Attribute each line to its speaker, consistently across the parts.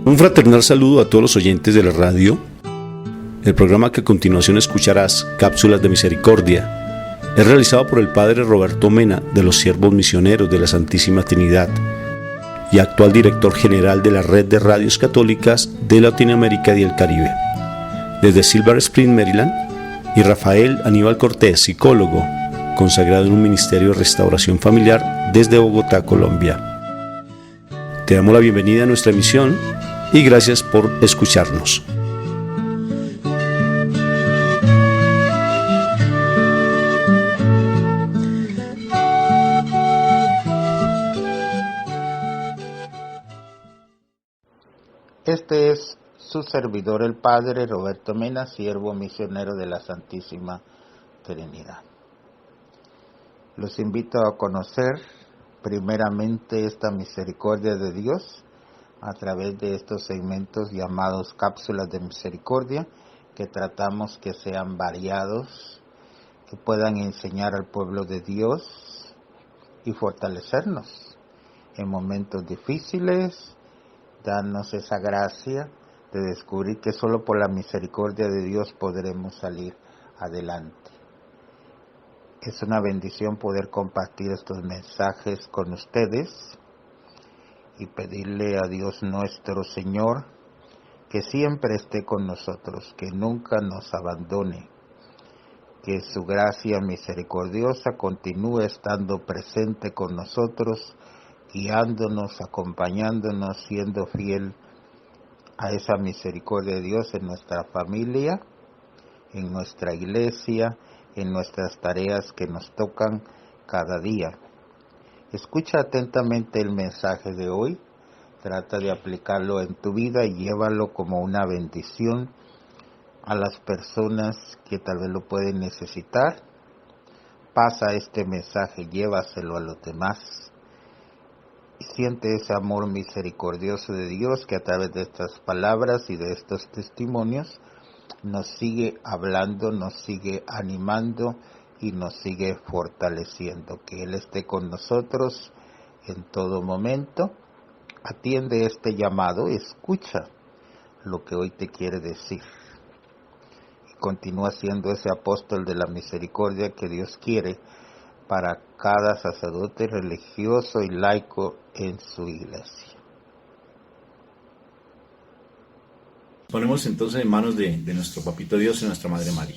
Speaker 1: Un fraternal saludo a todos los oyentes de la radio. El programa que a continuación escucharás, Cápsulas de Misericordia, es realizado por el Padre Roberto Mena de los Siervos Misioneros de la Santísima Trinidad y actual director general de la Red de Radios Católicas de Latinoamérica y el Caribe. Desde Silver Spring, Maryland, y Rafael Aníbal Cortés, psicólogo, consagrado en un ministerio de restauración familiar desde Bogotá, Colombia. Te damos la bienvenida a nuestra emisión y gracias por escucharnos.
Speaker 2: Este es su servidor, el Padre Roberto Mena, siervo misionero de la Santísima Trinidad. Los invito a conocer primeramente esta misericordia de Dios a través de estos segmentos llamados Cápsulas de Misericordia, que tratamos que sean variados, que puedan enseñar al pueblo de Dios y fortalecernos en momentos difíciles, darnos esa gracia de descubrir que solo por la misericordia de Dios podremos salir adelante. Es una bendición poder compartir estos mensajes con ustedes y pedirle a Dios nuestro Señor que siempre esté con nosotros, que nunca nos abandone, que su gracia misericordiosa continúe estando presente con nosotros, guiándonos, acompañándonos, siendo fiel a esa misericordia de Dios en nuestra familia, en nuestra iglesia, en nuestras tareas que nos tocan cada día. Escucha atentamente el mensaje de hoy, trata de aplicarlo en tu vida y llévalo como una bendición a las personas que tal vez lo pueden necesitar. Pasa este mensaje, llévaselo a los demás. Y siente ese amor misericordioso de Dios que a través de estas palabras y de estos testimonios nos sigue hablando, nos sigue animando y nos sigue fortaleciendo. Que Él esté con nosotros en todo momento. Atiende este llamado, escucha lo que hoy te quiere decir. Y continúa siendo ese apóstol de la misericordia que Dios quiere para cada sacerdote religioso y laico en su iglesia.
Speaker 1: Ponemos entonces en manos de nuestro Papito Dios y nuestra Madre María.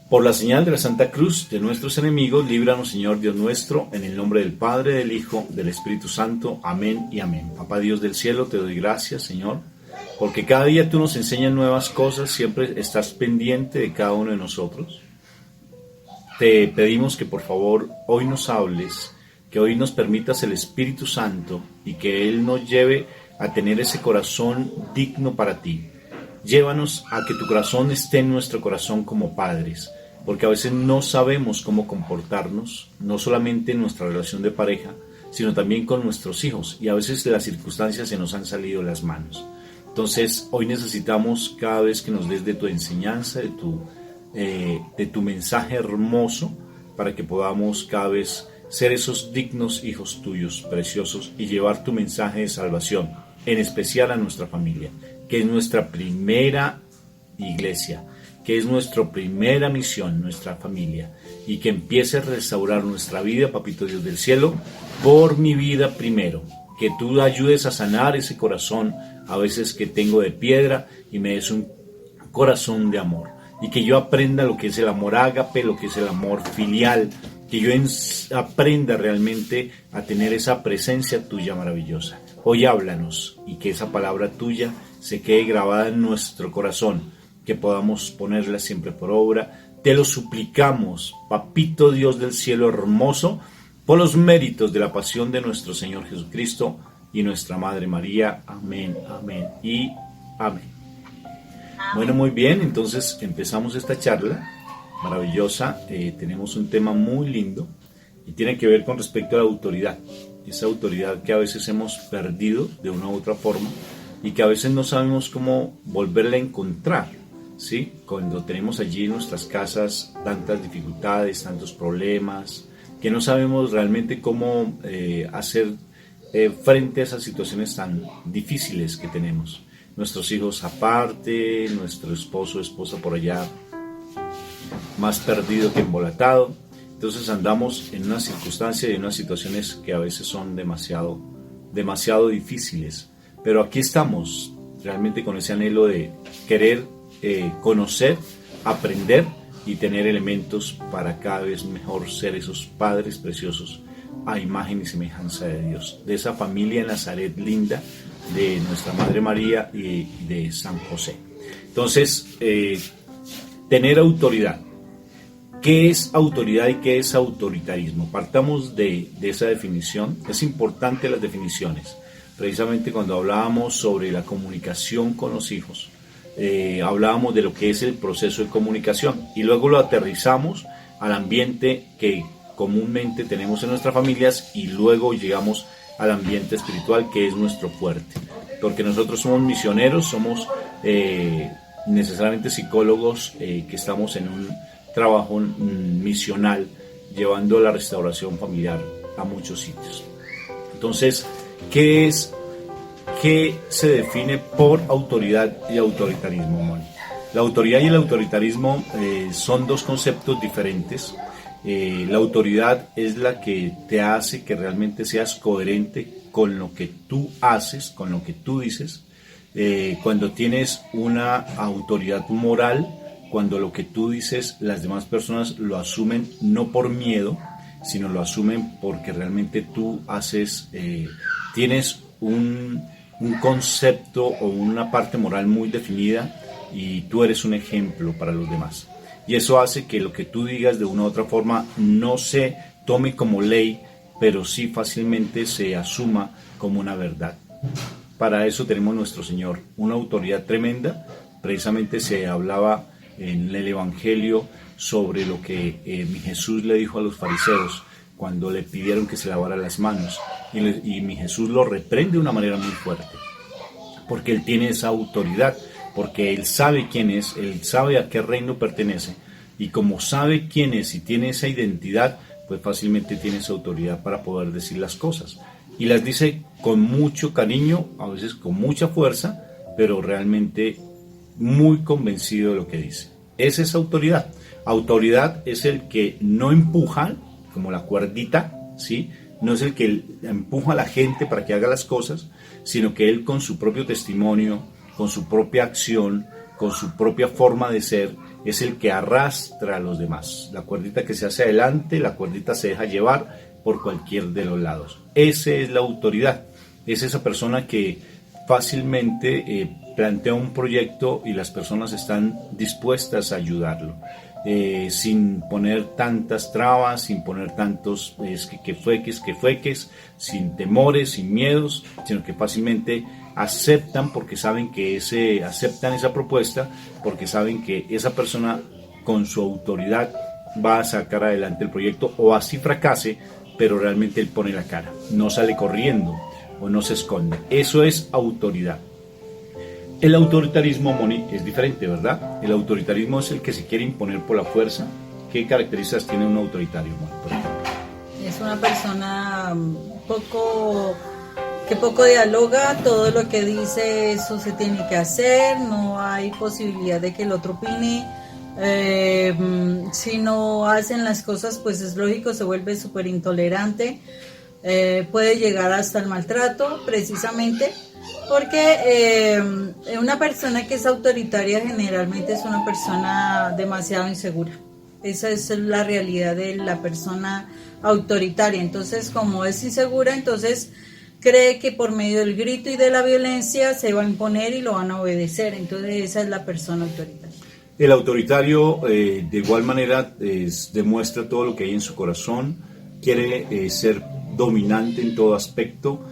Speaker 1: Por la señal de la Santa Cruz de nuestros enemigos, líbranos, Señor Dios nuestro, en el nombre del Padre, del Hijo, del Espíritu Santo. Amén y amén. Papá Dios del cielo, te doy gracias, Señor, porque cada día tú nos enseñas nuevas cosas, siempre estás pendiente de cada uno de nosotros. Te pedimos que por favor hoy nos hables, que hoy nos permitas el Espíritu Santo y que Él nos lleve a tener ese corazón digno para ti. Llévanos a que tu corazón esté en nuestro corazón como padres, porque a veces no sabemos cómo comportarnos, no solamente en nuestra relación de pareja, sino también con nuestros hijos, y a veces las circunstancias se nos han salido de las manos. Entonces hoy necesitamos cada vez que nos des de tu enseñanza, de tu mensaje hermoso, para que podamos cada vez ser esos dignos hijos tuyos, preciosos, y llevar tu mensaje de salvación, en especial a nuestra familia, que es nuestra primera iglesia, que es nuestra primera misión, nuestra familia, y que empiece a restaurar nuestra vida, Papito Dios del cielo, por mi vida primero, que tú ayudes a sanar ese corazón, a veces que tengo de piedra, y me des un corazón de amor, y que yo aprenda lo que es el amor ágape, lo que es el amor filial, que yo aprenda realmente a tener esa presencia tuya maravillosa. Hoy háblanos y que esa palabra tuya se quede grabada en nuestro corazón, que podamos ponerla siempre por obra. Te lo suplicamos, Papito Dios del cielo hermoso, por los méritos de la pasión de nuestro Señor Jesucristo y nuestra Madre María. Amén, amén y amén. Bueno, muy bien, entonces empezamos esta charla maravillosa. Tenemos un tema muy lindo y tiene que ver con respecto a la autoridad. Esa autoridad que a veces hemos perdido de una u otra forma y que a veces no sabemos cómo volverla a encontrar, ¿sí? Cuando tenemos allí en nuestras casas tantas dificultades, tantos problemas, que no sabemos realmente cómo hacer frente a esas situaciones tan difíciles que tenemos. Nuestros hijos aparte, nuestro esposo o esposa por allá más perdido que embolatado. Entonces andamos en una circunstancia y en unas situaciones que a veces son demasiado difíciles. Pero aquí estamos realmente con ese anhelo de querer conocer, aprender y tener elementos para cada vez mejor ser esos padres preciosos a imagen y semejanza de Dios, de esa familia en Nazaret linda, de nuestra Madre María y de San José. Entonces, tener autoridad. ¿Qué es autoridad y qué es autoritarismo? Partamos de esa definición. Es importante las definiciones. Precisamente cuando hablábamos sobre la comunicación con los hijos, hablábamos de lo que es el proceso de comunicación y luego lo aterrizamos al ambiente que comúnmente tenemos en nuestras familias y luego llegamos al ambiente espiritual, que es nuestro fuerte, porque nosotros somos misioneros, somos necesariamente psicólogos que estamos en un trabajo misional llevando la restauración familiar a muchos sitios. Entonces, ¿qué se define por autoridad y autoritarismo, Moni? La autoridad y el autoritarismo son dos conceptos diferentes. La autoridad es la que te hace que realmente seas coherente con lo que tú haces, con lo que tú dices. Cuando tienes una autoridad moral, cuando lo que tú dices las demás personas lo asumen no por miedo, sino lo asumen porque realmente tú tienes un concepto o una parte moral muy definida y tú eres un ejemplo para los demás. Y eso hace que lo que tú digas de una u otra forma no se tome como ley, pero sí fácilmente se asuma como una verdad. Para eso tenemos nuestro Señor, una autoridad tremenda. Precisamente se hablaba en el Evangelio sobre lo que mi Jesús le dijo a los fariseos cuando le pidieron que se lavara las manos. Y mi Jesús lo reprende de una manera muy fuerte, porque Él tiene esa autoridad, porque Él sabe quién es, Él sabe a qué reino pertenece, y como sabe quién es y tiene esa identidad, pues fácilmente tiene esa autoridad para poder decir las cosas. Y las dice con mucho cariño, a veces con mucha fuerza, pero realmente muy convencido de lo que dice. Esa es autoridad. Autoridad es el que no empuja, como la cuerdita, ¿sí? No es el que empuja a la gente para que haga las cosas, sino que él con su propio testimonio, con su propia acción, con su propia forma de ser, es el que arrastra a los demás. La cuerdita que se hace adelante, la cuerdita se deja llevar por cualquier de los lados. Esa es la autoridad. Es esa persona que fácilmente plantea un proyecto y las personas están dispuestas a ayudarlo. Sin poner tantas trabas, sin poner tantos que fueques, sin temores, sin miedos, sino que fácilmente aceptan porque saben que aceptan esa propuesta, porque saben que esa persona con su autoridad va a sacar adelante el proyecto, o así fracase, pero realmente él pone la cara, no sale corriendo o no se esconde. Eso es autoridad. El autoritarismo, Moni, es diferente, ¿verdad? El autoritarismo es el que se quiere imponer por la fuerza. ¿Qué características tiene un autoritario, Moni, por ejemplo?
Speaker 3: Es una persona que poco dialoga, todo lo que dice eso se tiene que hacer, no hay posibilidad de que el otro opine. Si no hacen las cosas, pues es lógico, se vuelve súper intolerante, puede llegar hasta el maltrato, precisamente. Porque una persona que es autoritaria generalmente es una persona demasiado insegura. Esa es la realidad de la persona autoritaria. Entonces, como es insegura, entonces cree que por medio del grito y de la violencia se va a imponer y lo van a obedecer. Entonces, esa es la persona autoritaria.
Speaker 1: El autoritario, de igual manera, demuestra todo lo que hay en su corazón, quiere ser dominante en todo aspecto.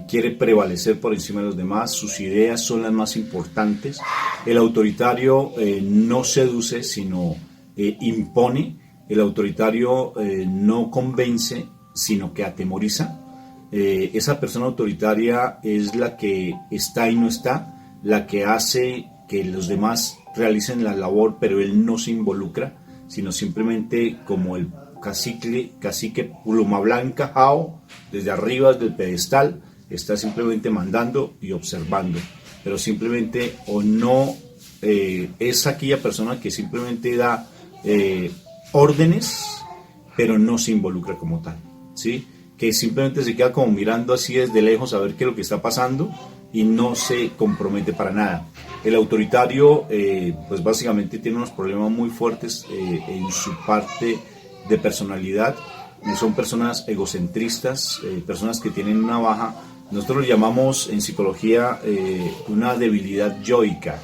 Speaker 1: Quiere prevalecer por encima de los demás, sus ideas son las más importantes. El autoritario no seduce, sino impone. El autoritario no convence, sino que atemoriza. Esa persona autoritaria es la que está y no está, la que hace que los demás realicen la labor, pero él no se involucra, sino simplemente como cacique Pluma Blanca Jao, desde arriba del pedestal, está simplemente mandando y observando, pero simplemente o no es aquella persona que simplemente da órdenes, pero no se involucra como tal, ¿sí? Que simplemente se queda como mirando así desde lejos a ver qué es lo que está pasando y no se compromete para nada. El autoritario pues básicamente tiene unos problemas muy fuertes en su parte de personalidad. Son personas egocentristas, personas que tienen una baja, nosotros lo llamamos en psicología una debilidad yoica.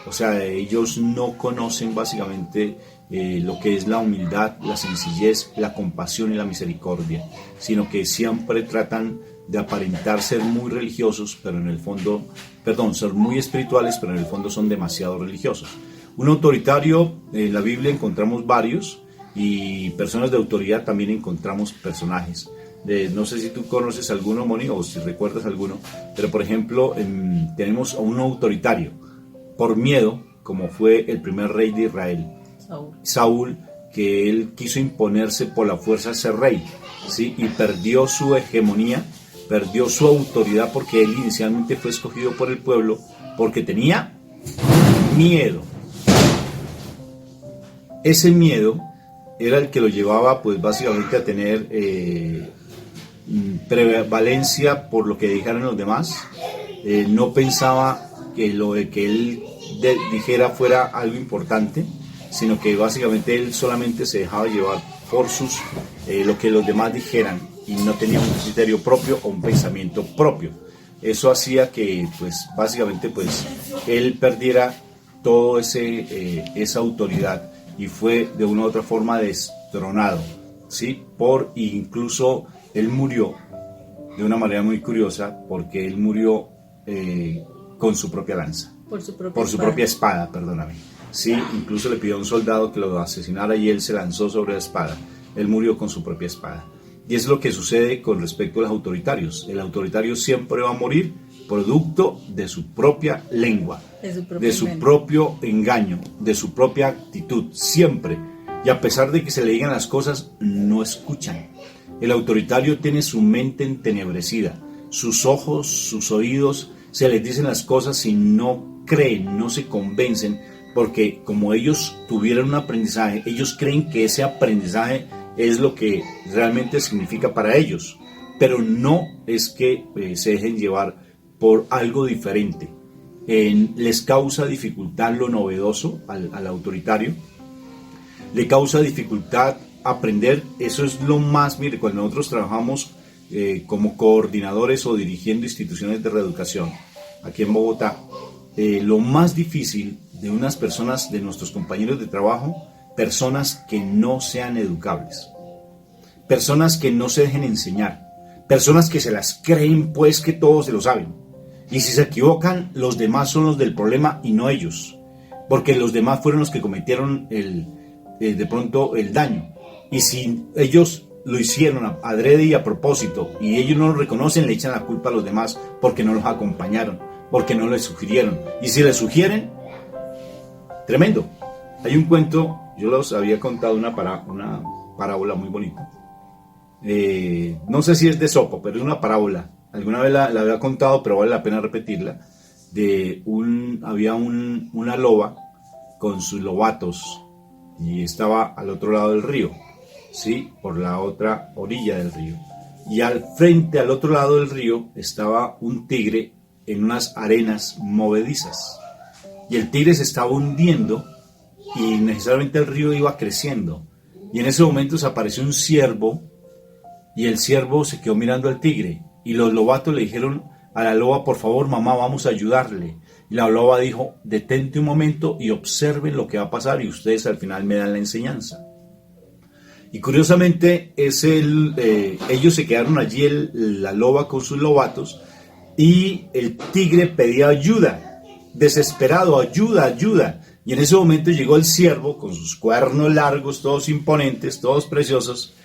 Speaker 1: O sea, ellos no conocen básicamente lo que es la humildad, la sencillez, la compasión y la misericordia, sino que siempre tratan de aparentar ser muy religiosos, pero en el fondo, ser muy espirituales, pero en el fondo son demasiado religiosos. Un autoritario, en la Biblia encontramos varios, y personas de autoridad también encontramos personajes. No sé si tú conoces alguno, Moni, o si recuerdas alguno, pero por ejemplo, tenemos a un autoritario, por miedo, como fue el primer rey de Israel, Saúl, que él quiso imponerse por la fuerza a ser rey, ¿sí? Y perdió su hegemonía, perdió su autoridad, porque él inicialmente fue escogido por el pueblo porque tenía miedo. Ese miedo era el que lo llevaba pues básicamente a tener prevalencia por lo que dijeran los demás. No pensaba que lo de que él dijera fuera algo importante, sino que básicamente él solamente se dejaba llevar por lo que los demás dijeran, y no tenía un criterio propio o un pensamiento propio. Eso hacía que pues básicamente pues él perdiera todo esa autoridad, y fue de una u otra forma destronado, ¿sí? Incluso él murió de una manera muy curiosa, porque él murió con su propia lanza. Por su propia espada, perdóname. Sí, incluso le pidió a un soldado que lo asesinara y él se lanzó sobre la espada. Él murió con su propia espada. Y es lo que sucede con respecto a los autoritarios. El autoritario siempre va a morir producto de su propia lengua, de su propio engaño, de su propia actitud, siempre. Y a pesar de que se le digan las cosas, no escuchan. El autoritario tiene su mente entenebrecida, sus ojos, sus oídos, se les dicen las cosas y no creen, no se convencen, porque como ellos tuvieron un aprendizaje, ellos creen que ese aprendizaje es lo que realmente significa para ellos, pero no es que se dejen llevar por algo diferente. Les causa dificultad lo novedoso al autoritario, le causa dificultad aprender. Eso es lo más, mire, cuando nosotros trabajamos como coordinadores o dirigiendo instituciones de reeducación aquí en Bogotá, lo más difícil de unas personas, de nuestros compañeros de trabajo, personas que no sean educables, personas que no se dejen enseñar, personas que se las creen pues que todos se lo saben, y si se equivocan, los demás son los del problema y no ellos, porque los demás fueron los que cometieron de pronto el daño, y si ellos lo hicieron adrede y a propósito y ellos no lo reconocen, le echan la culpa a los demás porque no los acompañaron, porque no les sugirieron, y si les sugieren, tremendo. Hay un cuento, yo los había contado una parábola muy bonita, no sé si es de Esopo, pero es una parábola, alguna vez la había contado, pero vale la pena repetirla. Había una loba con sus lobatos y estaba al otro lado del río, ¿sí? Por la otra orilla del río, y al frente, al otro lado del río, estaba un tigre en unas arenas movedizas, y el tigre se estaba hundiendo y necesariamente el río iba creciendo, y en ese momento se apareció un ciervo, y el ciervo se quedó mirando al tigre, y los lobatos le dijeron a la loba: por favor, mamá, vamos a ayudarle. Y la loba dijo: detente un momento y observen lo que va a pasar, y ustedes al final me dan la enseñanza. Y curiosamente ellos se quedaron allí, la loba con sus lobatos, y el tigre pedía ayuda, desesperado: ayuda, ayuda. Y en ese momento llegó el ciervo con sus cuernos largos, todos imponentes, todos preciosos.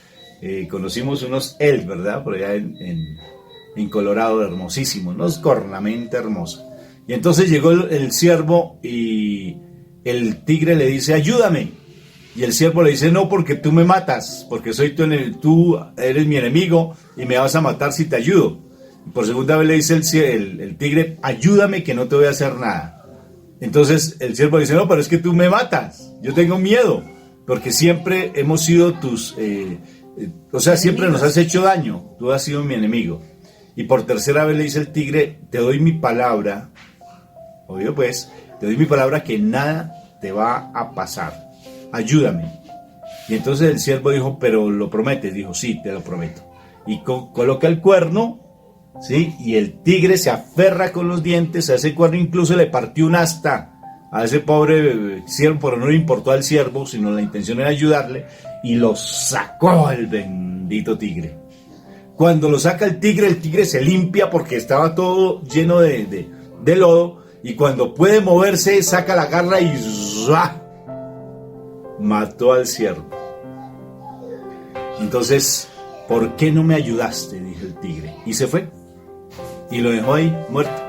Speaker 1: Conocimos unos elk, ¿verdad? Por allá en Colorado, hermosísimos, unos cornamenta hermosos. Y entonces llegó el ciervo y el tigre le dice: ayúdame. Y el siervo le dice, no, porque tú me matas, porque tú eres mi enemigo y me vas a matar si te ayudo. Y por segunda vez le dice el tigre, ayúdame que no te voy a hacer nada. Entonces el siervo dice, no, pero es que tú me matas, yo tengo miedo, porque siempre hemos sido siempre nos has hecho daño, tú has sido mi enemigo. Y por tercera vez le dice el tigre, te doy mi palabra, obvio pues, te doy mi palabra que nada te va a pasar, ayúdame. Y entonces el siervo dijo, pero ¿lo prometes? Dijo, sí, te lo prometo. Y coloca el cuerno, ¿sí? Y el tigre se aferra con los dientes a ese cuerno, incluso le partió un asta a ese pobre siervo, pero no le importó al siervo, sino la intención era ayudarle, y lo sacó el bendito tigre. Cuando lo saca el tigre se limpia porque estaba todo lleno de lodo, y cuando puede moverse, saca la garra y ¡zua! Mató al ciervo. Entonces, ¿por qué no me ayudaste?, dijo el tigre, y se fue, y lo dejó ahí, muerto.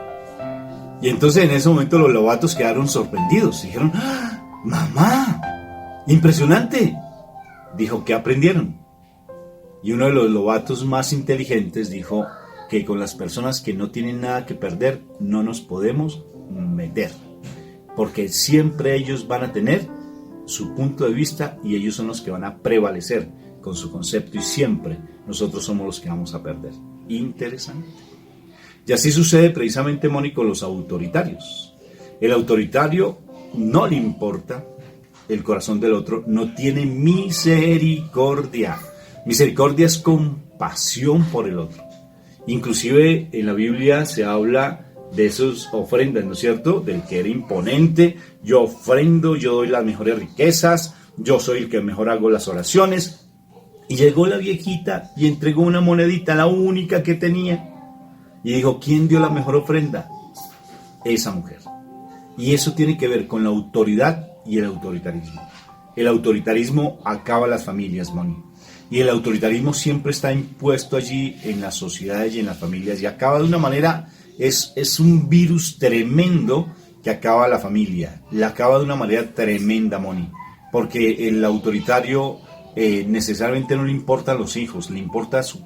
Speaker 1: Y entonces en ese momento los lobatos quedaron sorprendidos, dijeron, ¡ah, mamá! ¡Impresionante! Dijo, ¿qué aprendieron? Y uno de los lobatos más inteligentes dijo que con las personas que no tienen nada que perder no nos podemos meter, porque siempre ellos van a tener su punto de vista y ellos son los que van a prevalecer con su concepto, y siempre nosotros somos los que vamos a perder. Interesante. Y así sucede precisamente, Mónica, con los autoritarios. El autoritario no le importa el corazón del otro, no tiene misericordia. Misericordia es compasión por el otro. Inclusive en la Biblia se habla de esas ofrendas, ¿no es cierto? Del que era imponente, yo ofrendo, yo doy las mejores riquezas, yo soy el que mejor hago las oraciones. Y llegó la viejita y entregó una monedita, la única que tenía, y dijo, ¿quién dio la mejor ofrenda? Esa mujer. Y eso tiene que ver con la autoridad y el autoritarismo. El autoritarismo acaba las familias, Moni. Y el autoritarismo siempre está impuesto allí en las sociedades y en las familias, y acaba de una manera, es un virus tremendo que acaba la familia, la acaba de una manera tremenda, Moni, porque el autoritario necesariamente no le importa a los hijos, le importa su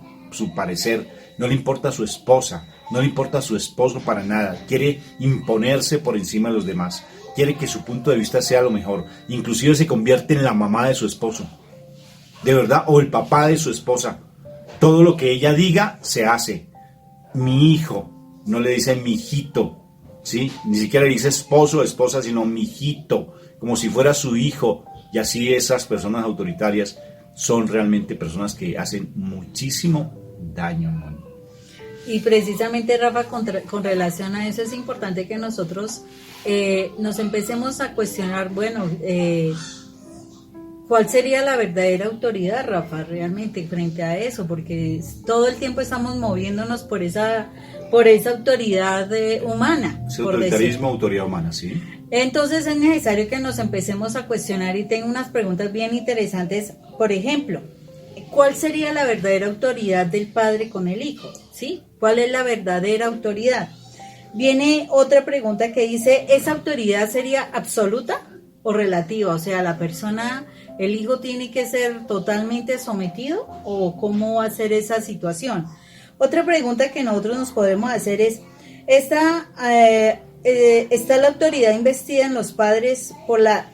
Speaker 1: parecer, no le importa a su esposa, no le importa a su esposo para nada, quiere imponerse por encima de los demás, quiere que su punto de vista sea lo mejor, inclusive se convierte en la mamá de su esposo, de verdad, o el papá de su esposa. Todo lo que ella diga se hace. Mi hijo, no le dice mi hijito, ¿sí? Ni siquiera le dice esposo o esposa, sino mi hijito, como si fuera su hijo. Y así esas personas autoritarias son realmente personas que hacen muchísimo daño, ¿no?
Speaker 3: Y precisamente, Rafa, con relación a eso es importante que nosotros nos empecemos a cuestionar, ¿cuál sería la verdadera autoridad, Rafa, realmente frente a eso? Porque todo el tiempo estamos moviéndonos por esa autoridad humana.
Speaker 1: Ese autoritarismo, autoridad humana, sí.
Speaker 3: Entonces es necesario que nos empecemos a cuestionar, y tengo unas preguntas bien interesantes. Por ejemplo, ¿cuál sería la verdadera autoridad del padre con el hijo? ¿Sí? ¿Cuál es la verdadera autoridad? Viene otra pregunta que dice, ¿esa autoridad sería absoluta o relativa? O sea, la persona, el hijo tiene que ser totalmente sometido, ¿o cómo va a ser esa situación? Otra pregunta que nosotros nos podemos hacer es, ¿está la autoridad investida en los padres por la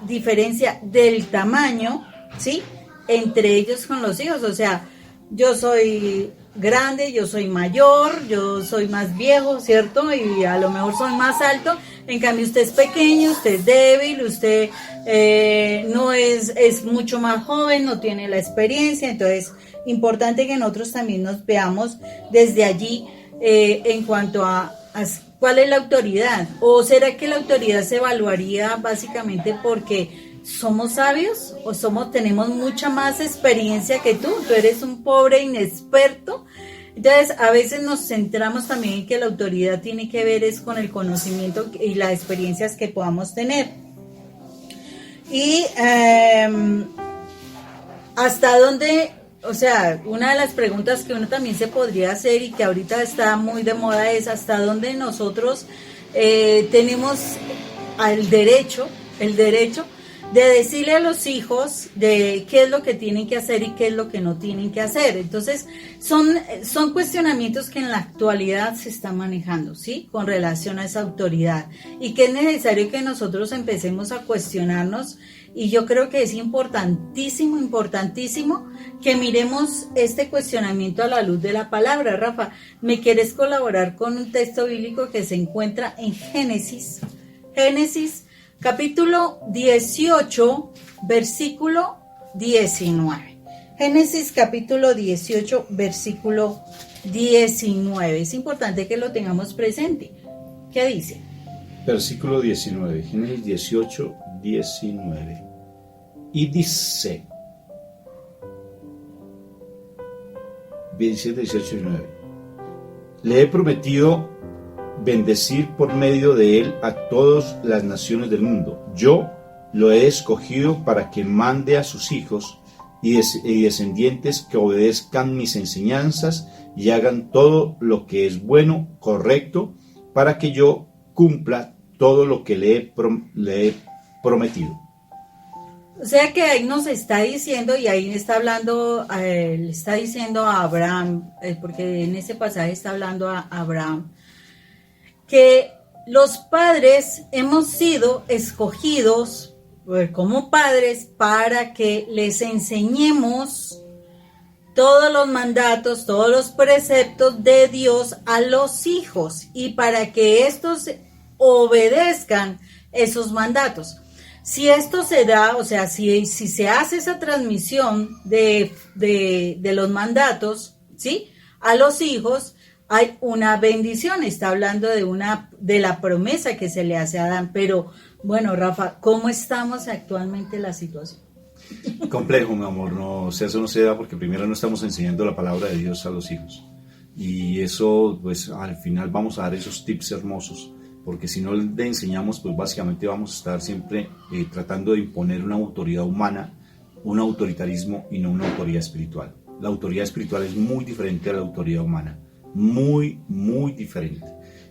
Speaker 3: diferencia del tamaño, ¿sí?, entre ellos con los hijos? O sea, yo soy grande, yo soy mayor, yo soy más viejo, ¿cierto? Y a lo mejor soy más alto. En cambio, usted es pequeño, usted es débil, usted no es mucho más joven, no tiene la experiencia. Entonces, importante que nosotros también nos veamos desde allí en cuanto a cuál es la autoridad. ¿O será que la autoridad se evaluaría básicamente porque somos sabios o tenemos mucha más experiencia que tú eres un pobre inexperto? Entonces, a veces nos centramos también en que la autoridad tiene que ver es con el conocimiento y las experiencias que podamos tener. Y hasta dónde, o sea, una de las preguntas que uno también se podría hacer y que ahorita está muy de moda es hasta dónde nosotros tenemos el derecho de decirle a los hijos de qué es lo que tienen que hacer y qué es lo que no tienen que hacer. Entonces, son cuestionamientos que en la actualidad se están manejando, ¿sí? Con relación a esa autoridad. Y que es necesario que nosotros empecemos a cuestionarnos. Y yo creo que es importantísimo, importantísimo que miremos este cuestionamiento a la luz de la palabra. Rafa, ¿me quieres colaborar con un texto bíblico que se encuentra en Génesis? Génesis capítulo 18, versículo 19. Génesis capítulo 18, versículo 19. Es importante que lo tengamos presente. ¿Qué dice?
Speaker 1: Versículo 19, Génesis 18, 19. Y dice, 17, 18 y 19. Le he prometido bendecir por medio de él a todas las naciones del mundo. Yo lo he escogido para que mande a sus hijos y descendientes que obedezcan mis enseñanzas y hagan todo lo que es bueno, correcto, para que yo cumpla todo lo que le he prometido.
Speaker 3: O sea que ahí nos está diciendo, y ahí está hablando, le está diciendo a Abraham, porque en ese pasaje está hablando a Abraham, que los padres hemos sido escogidos como padres para que les enseñemos todos los mandatos, todos los preceptos de Dios a los hijos y para que estos obedezcan esos mandatos. Si esto se da, o sea, si se hace esa transmisión de los mandatos, ¿sí?, a los hijos, hay una bendición. Está hablando de la promesa que se le hace a Adán. Pero, bueno, Rafa, ¿cómo estamos actualmente en la situación?
Speaker 1: Complejo, mi amor. No, o sea, eso no se da porque primero no estamos enseñando la palabra de Dios a los hijos. Y eso, pues, al final vamos a dar esos tips hermosos. Porque si no le enseñamos, pues básicamente vamos a estar siempre tratando de imponer una autoridad humana, un autoritarismo y no una autoridad espiritual. La autoridad espiritual es muy diferente a la autoridad humana. Muy, muy diferente.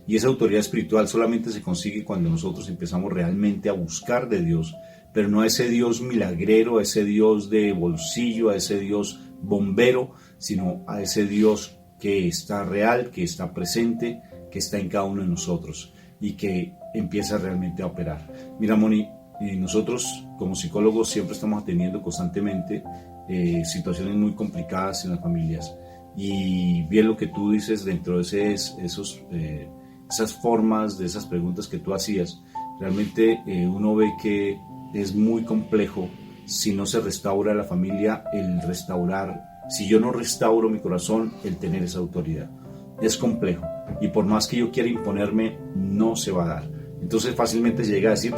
Speaker 1: Y esa autoridad espiritual solamente se consigue cuando nosotros empezamos realmente a buscar de Dios, pero no a ese Dios milagrero, a ese Dios de bolsillo, a ese Dios bombero, sino a ese Dios que está real, que está presente, que está en cada uno de nosotros y que empieza realmente a operar. Mira, Moni, nosotros como psicólogos siempre estamos atendiendo constantemente situaciones muy complicadas en las familias. Y bien lo que tú dices dentro de esas formas, de esas preguntas que tú hacías, realmente uno ve que es muy complejo si no se restaura la familia, el restaurar, si yo no restauro mi corazón, el tener esa autoridad. Es complejo y por más que yo quiera imponerme, no se va a dar. Entonces fácilmente se llega a decir,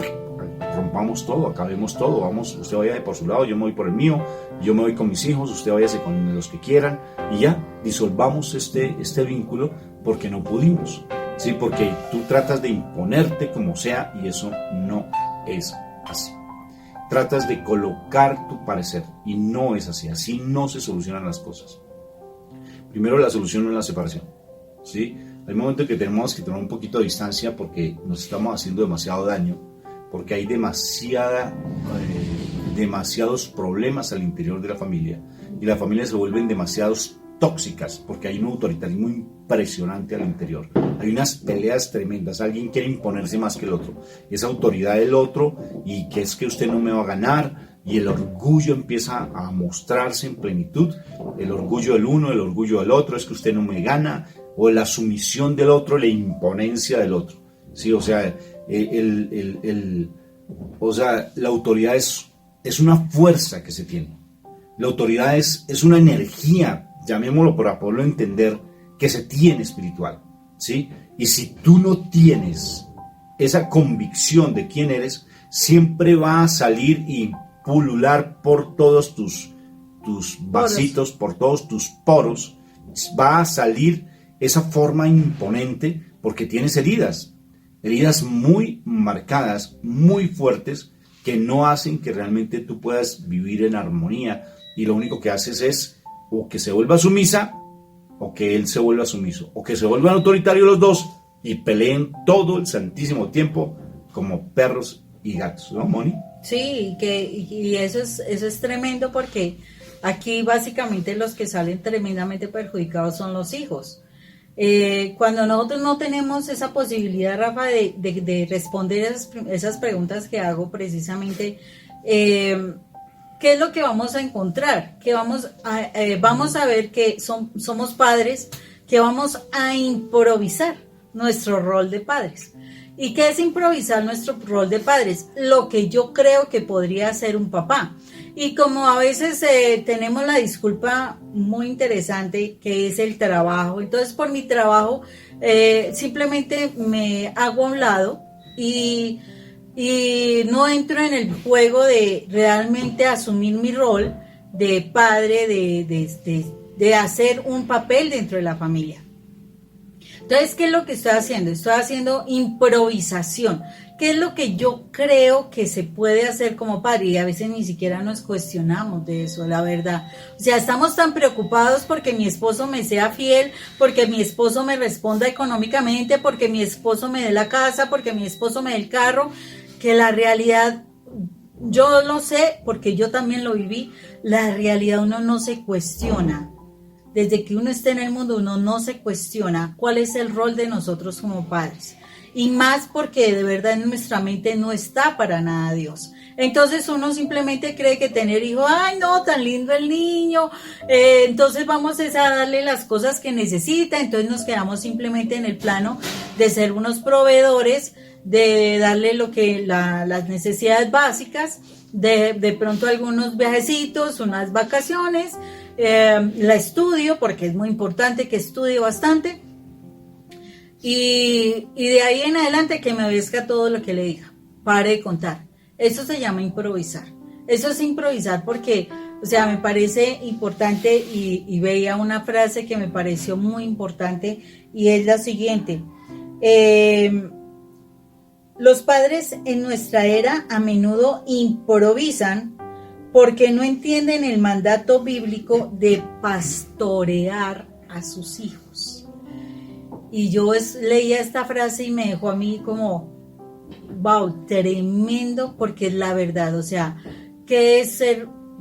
Speaker 1: rompamos todo, acabemos todo, vamos, usted vaya por su lado, yo me voy por el mío, yo me voy con mis hijos, usted váyase con los que quieran y ya, disolvamos este vínculo porque no pudimos, ¿sí? Porque tú tratas de imponerte como sea y eso no es así. Tratas de colocar tu parecer y no es así no se solucionan las cosas. Primero la solución es la separación, ¿sí? Hay momentos que tenemos que tomar un poquito de distancia porque nos estamos haciendo demasiado daño, porque hay demasiados problemas al interior de la familia y las familias se vuelven demasiados tóxicas porque hay un autoritarismo impresionante al interior. Hay unas peleas tremendas, alguien quiere imponerse más que el otro, esa autoridad del otro y que es que usted no me va a ganar y el orgullo empieza a mostrarse en plenitud, el orgullo del uno, el orgullo del otro, es que usted no me gana, o la sumisión del otro, la imponencia del otro, ¿sí? O sea, la autoridad es una fuerza que se tiene. La autoridad es una energía, llamémoslo para poderlo entender, que se tiene espiritual, ¿sí? Y si tú no tienes esa convicción de quién eres, siempre va a salir y pulular por todos tus vasitos, por todos tus poros, va a salir esa forma imponente porque tienes heridas muy marcadas, muy fuertes, que no hacen que realmente tú puedas vivir en armonía y lo único que haces es o que se vuelva sumisa o que él se vuelva sumiso o que se vuelvan autoritarios los dos y peleen todo el santísimo tiempo como perros y gatos, ¿no, Moni?
Speaker 3: Sí, y eso es tremendo porque aquí básicamente los que salen tremendamente perjudicados son los hijos. Cuando nosotros no tenemos esa posibilidad, Rafa, de responder esas preguntas que hago precisamente, ¿qué es lo que vamos a encontrar? Que vamos a ver que somos padres, que vamos a improvisar nuestro rol de padres. ¿Y qué es improvisar nuestro rol de padres? Lo que yo creo que podría hacer un papá. Y como a veces tenemos la disculpa muy interesante que es el trabajo, entonces por mi trabajo simplemente me hago a un lado y no entro en el juego de realmente asumir mi rol de padre, de hacer un papel dentro de la familia. Entonces, ¿qué es lo que estoy haciendo? Estoy haciendo improvisación. ¿Qué es lo que yo creo que se puede hacer como padre? Y a veces ni siquiera nos cuestionamos de eso, la verdad. O sea, estamos tan preocupados porque mi esposo me sea fiel, porque mi esposo me responda económicamente, porque mi esposo me dé la casa, porque mi esposo me dé el carro, que la realidad, yo lo sé porque yo también lo viví, la realidad uno no se cuestiona. Desde que uno está en el mundo, uno no se cuestiona cuál es el rol de nosotros como padres. Y más porque de verdad en nuestra mente no está para nada Dios. Entonces uno simplemente cree que tener hijos, ay no, tan lindo el niño, entonces vamos a darle las cosas que necesita, entonces nos quedamos simplemente en el plano de ser unos proveedores, de darle las necesidades básicas, de pronto algunos viajecitos, unas vacaciones, la estudio porque es muy importante que estudie bastante y de ahí en adelante que me obedezca todo lo que le diga, pare de contar. Eso se llama improvisar. Eso es improvisar porque, o sea, me parece importante y veía una frase que me pareció muy importante y es la siguiente. Los padres en nuestra era a menudo improvisan porque no entienden el mandato bíblico de pastorear a sus hijos. Y yo leía esta frase y me dejó a mí como, wow, tremendo, porque es la verdad. O sea, ¿qué es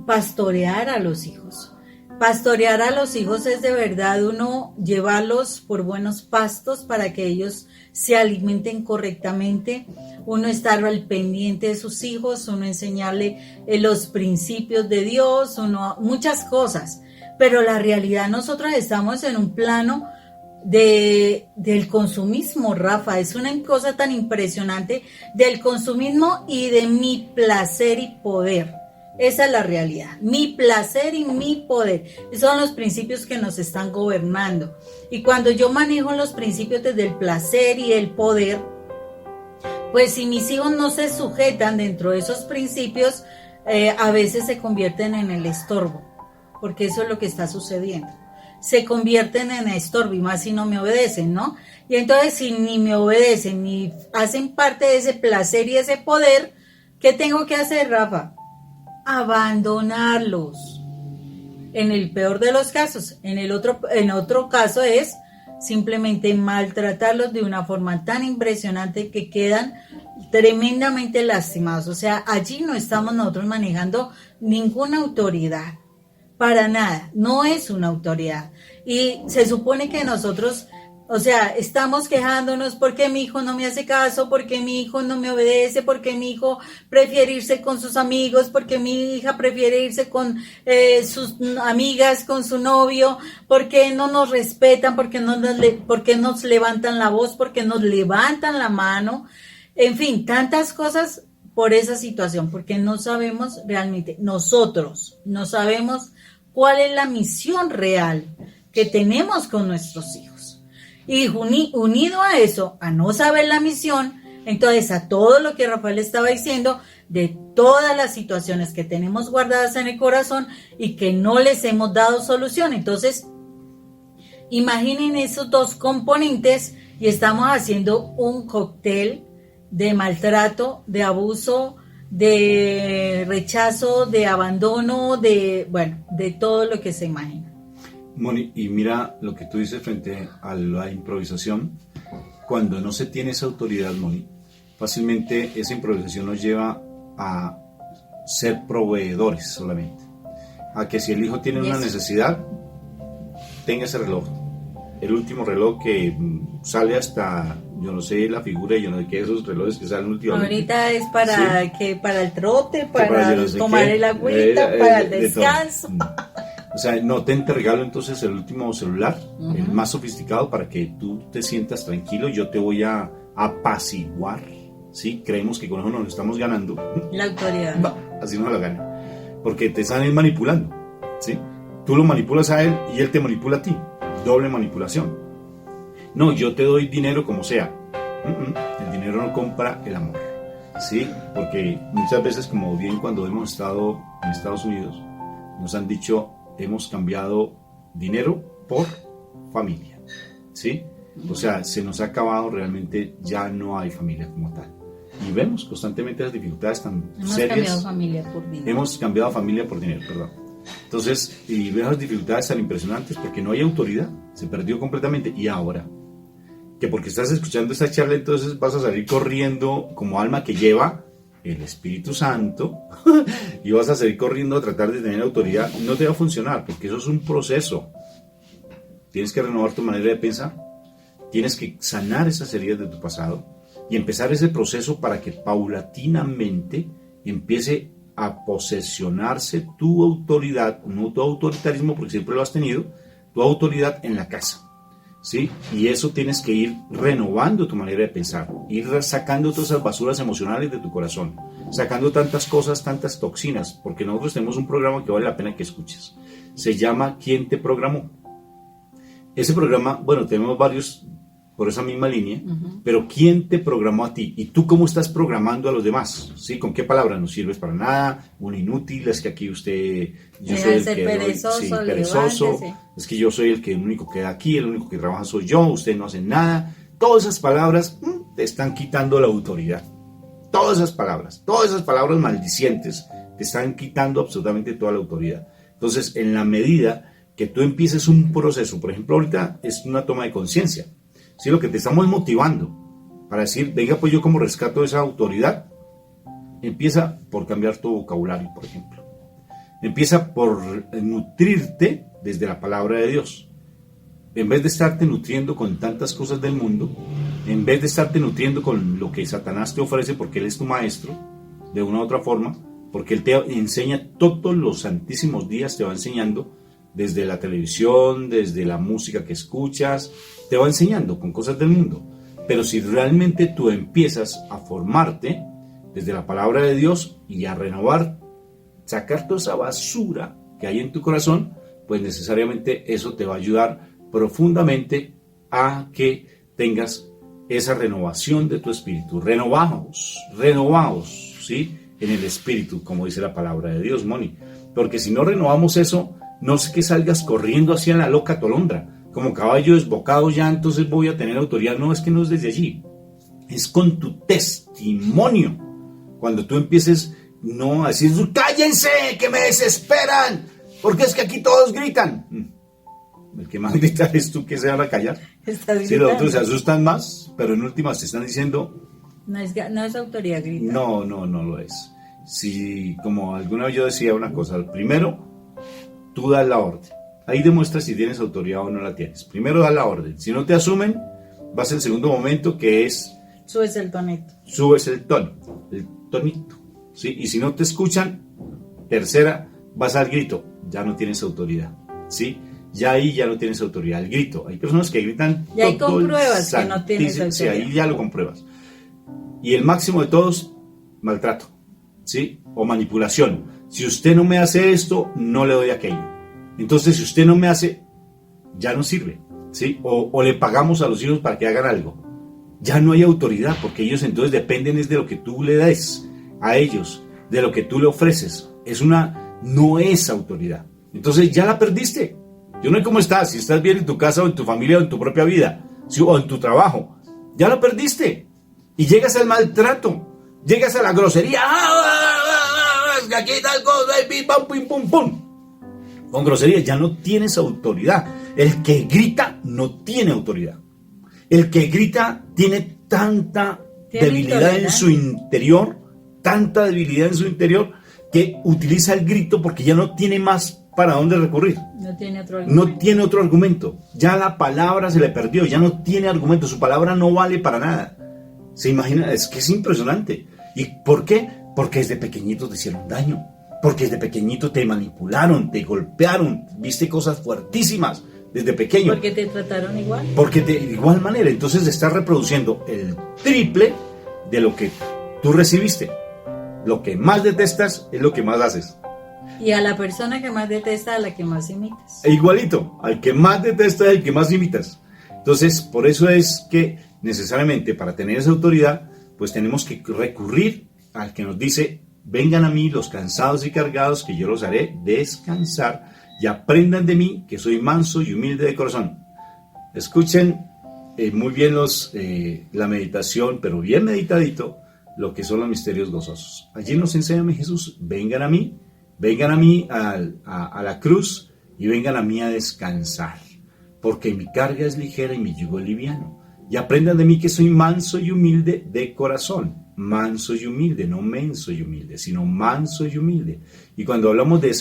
Speaker 3: pastorear a los hijos? Pastorear a los hijos es de verdad uno llevarlos por buenos pastos para que ellos se alimenten correctamente, uno estar al pendiente de sus hijos, uno enseñarle los principios de Dios, muchas cosas, pero la realidad nosotros estamos en un plano del consumismo, Rafa, es una cosa tan impresionante del consumismo y de mi placer y poder. Esa es la realidad, mi placer y mi poder, esos son los principios que nos están gobernando. Y cuando yo manejo los principios desde el placer y el poder, pues si mis hijos no se sujetan dentro de esos principios, a veces se convierten en el estorbo, porque eso es lo que está sucediendo. Se convierten en estorbo y más si no me obedecen, ¿no? Y entonces si ni me obedecen ni hacen parte de ese placer y ese poder, ¿qué tengo que hacer, Rafa? Abandonarlos. En el peor de los casos, en otro caso es simplemente maltratarlos de una forma tan impresionante que quedan tremendamente lastimados. O sea, allí no estamos nosotros manejando ninguna autoridad, para nada, no es una autoridad. Y se supone que nosotros, o sea, estamos quejándonos porque mi hijo no me hace caso, porque mi hijo no me obedece, porque mi hijo prefiere irse con sus amigos, porque mi hija prefiere irse con sus amigas, con su novio, porque no nos respetan, porque nos levantan la voz, porque nos levantan la mano. En fin, tantas cosas por esa situación, porque no sabemos realmente, nosotros no sabemos cuál es la misión real que tenemos con nuestros hijos. Y unido a eso, a no saber la misión, entonces a todo lo que Rafael estaba diciendo, de todas las situaciones que tenemos guardadas en el corazón y que no les hemos dado solución. Entonces, imaginen esos dos componentes y estamos haciendo un cóctel de maltrato, de abuso, de rechazo, de abandono, de todo lo que se imagina.
Speaker 1: Moni, y mira lo que tú dices frente a la improvisación. Cuando no se tiene esa autoridad, Moni, fácilmente esa improvisación nos lleva a ser proveedores solamente. A que si el hijo tiene una necesidad, tenga ese reloj. El último reloj que sale hasta, yo no sé la figura, yo no sé qué, esos relojes que salen últimamente.
Speaker 3: Ahorita es para, ¿sí? Que para el trote,
Speaker 1: para
Speaker 3: no tomar el agüita, para el descanso.
Speaker 1: O sea, no te regalo entonces el último celular, el más sofisticado, para que tú te sientas tranquilo. Yo te voy a apaciguar, ¿sí? Creemos que con eso nos estamos ganando.
Speaker 3: La autoridad.
Speaker 1: No, así no la gana. Porque te están manipulando, ¿sí? Tú lo manipulas a él y él te manipula a ti. Doble manipulación. No, yo te doy dinero como sea. El dinero no compra el amor, ¿sí? Porque muchas veces, como bien cuando hemos estado en Estados Unidos, nos han dicho, hemos cambiado dinero por familia, ¿sí? O sea, se nos ha acabado realmente, ya no hay familia como tal. Y vemos constantemente las dificultades tan serias.
Speaker 3: Hemos cambiado familia por dinero.
Speaker 1: Hemos cambiado familia por dinero, perdón. Entonces, y vemos las dificultades tan impresionantes porque no hay autoridad, se perdió completamente. Y ahora, que porque estás escuchando esta charla, entonces vas a salir corriendo como alma que lleva el Espíritu Santo y vas a salir corriendo a tratar de tener autoridad, no te va a funcionar porque eso es un proceso. Tienes que renovar tu manera de pensar, tienes que sanar esas heridas de tu pasado y empezar ese proceso para que paulatinamente empiece a posesionarse tu autoridad, no tu autoritarismo, porque siempre lo has tenido, tu autoridad en la casa, ¿sí? Y eso tienes que ir renovando tu manera de pensar, ir sacando todas esas basuras emocionales de tu corazón, sacando tantas cosas, tantas toxinas, porque nosotros tenemos un programa que vale la pena que escuches. Se llama ¿Quién te programó? Ese programa, bueno, tenemos varios por esa misma línea, pero ¿quién te programó a ti? ¿Y tú cómo estás programando a los demás? ¿Sí? ¿Con qué palabras? No sirves para nada, un inútil, es que aquí usted... Yo soy el que
Speaker 3: perezoso,
Speaker 1: sí, perezoso, es que yo soy el único que da aquí, el único que trabaja soy yo, usted no hace nada. Todas esas palabras te están quitando la autoridad. Todas esas palabras maldicientes te están quitando absolutamente toda la autoridad. Entonces, en la medida que tú empieces un proceso, por ejemplo, ahorita es una toma de conciencia, ¿sí? Lo que te estamos motivando para decir, venga, pues yo como rescato esa autoridad, empieza por cambiar tu vocabulario, por ejemplo. Empieza por nutrirte desde la palabra de Dios. En vez de estarte nutriendo con tantas cosas del mundo, en vez de estarte nutriendo con lo que Satanás te ofrece, porque él es tu maestro, de una u otra forma, porque él te enseña todos los santísimos días, te va enseñando desde la televisión, desde la música que escuchas, te va enseñando con cosas del mundo. Pero si realmente tú empiezas a formarte desde la palabra de Dios y a renovar, sacar toda esa basura que hay en tu corazón, pues necesariamente eso te va a ayudar profundamente a que tengas esa renovación de tu espíritu. Renovaos, ¿sí? En el espíritu, como dice la palabra de Dios, Moni. Porque si no renovamos eso, no sé que salgas corriendo hacia la loca tolondra, como caballo desbocado ya, entonces voy a tener autoridad. No, es que no es desde allí, es con tu testimonio. Cuando tú empieces no a decir, cállense, que me desesperan, porque es que aquí todos gritan. El que más grita es tú, que se van a callar. Si los otros se asustan más, pero en últimas te están diciendo...
Speaker 3: No es autoridad gritar.
Speaker 1: No lo es. Si, como alguna vez yo decía una cosa, primero tú das la orden. Ahí demuestras si tienes autoridad o no la tienes. Primero das la orden. Si no te asumen, vas al segundo momento, que es...
Speaker 3: Subes el tonito.
Speaker 1: Subes el tono, el tonito. ¿Sí? Y si no te escuchan, tercera, vas al grito. Ya no tienes autoridad. ¿Sí? Ya ahí ya no tienes autoridad. El grito. Hay personas que gritan...
Speaker 3: Y ahí compruebas que no tienes autoridad.
Speaker 1: Sí, ahí ya lo compruebas. Y el máximo de todos, maltrato. ¿Sí? O manipulación. Si usted no me hace esto, no le doy aquello. Entonces, si usted no me hace, ya no sirve, ¿sí? O le pagamos a los hijos para que hagan algo. Ya no hay autoridad, porque ellos entonces dependen es de lo que tú le des a ellos, de lo que tú le ofreces. No es autoridad. Entonces, ya la perdiste. Yo no sé cómo estás, si estás bien en tu casa o en tu familia o en tu propia vida, ¿sí? O en tu trabajo. Ya la perdiste. Y llegas al maltrato, llegas a la grosería. Aquí tal cosa, pim, pum, pum. Con grosería ya no tienes autoridad. El que grita no tiene autoridad. El que grita tiene tanta debilidad en su interior, que utiliza el grito porque ya no tiene más para dónde recurrir.
Speaker 3: No tiene otro argumento.
Speaker 1: No tiene otro argumento. Ya la palabra se le perdió, ya no tiene argumento. Su palabra no vale para nada. ¿Se imagina? Es que es impresionante. ¿Y por qué? Porque desde pequeñito te hicieron daño. Porque desde pequeñito te manipularon, te golpearon, viste cosas fuertísimas desde pequeño.
Speaker 3: Porque te trataron igual.
Speaker 1: Porque de igual manera, entonces estás reproduciendo el triple de lo que tú recibiste. Lo que más detestas es lo que más haces.
Speaker 3: Y a la persona que más detesta, a la que más imitas.
Speaker 1: E igualito, al que más detestas es el que más imitas. Entonces, por eso es que necesariamente para tener esa autoridad, pues tenemos que recurrir al que nos dice: vengan a mí los cansados y cargados, que yo los haré descansar, y aprendan de mí, que soy manso y humilde de corazón. Escuchen muy bien la meditación, pero bien meditadito, lo que son los misterios gozosos. Allí nos enseña Jesús: vengan a mí a la cruz y vengan a mí a descansar, porque mi carga es ligera y mi yugo es liviano. Y aprendan de mí, que soy manso y humilde de corazón. Manso y humilde, no menso y humilde, sino manso y humilde. Y cuando hablamos de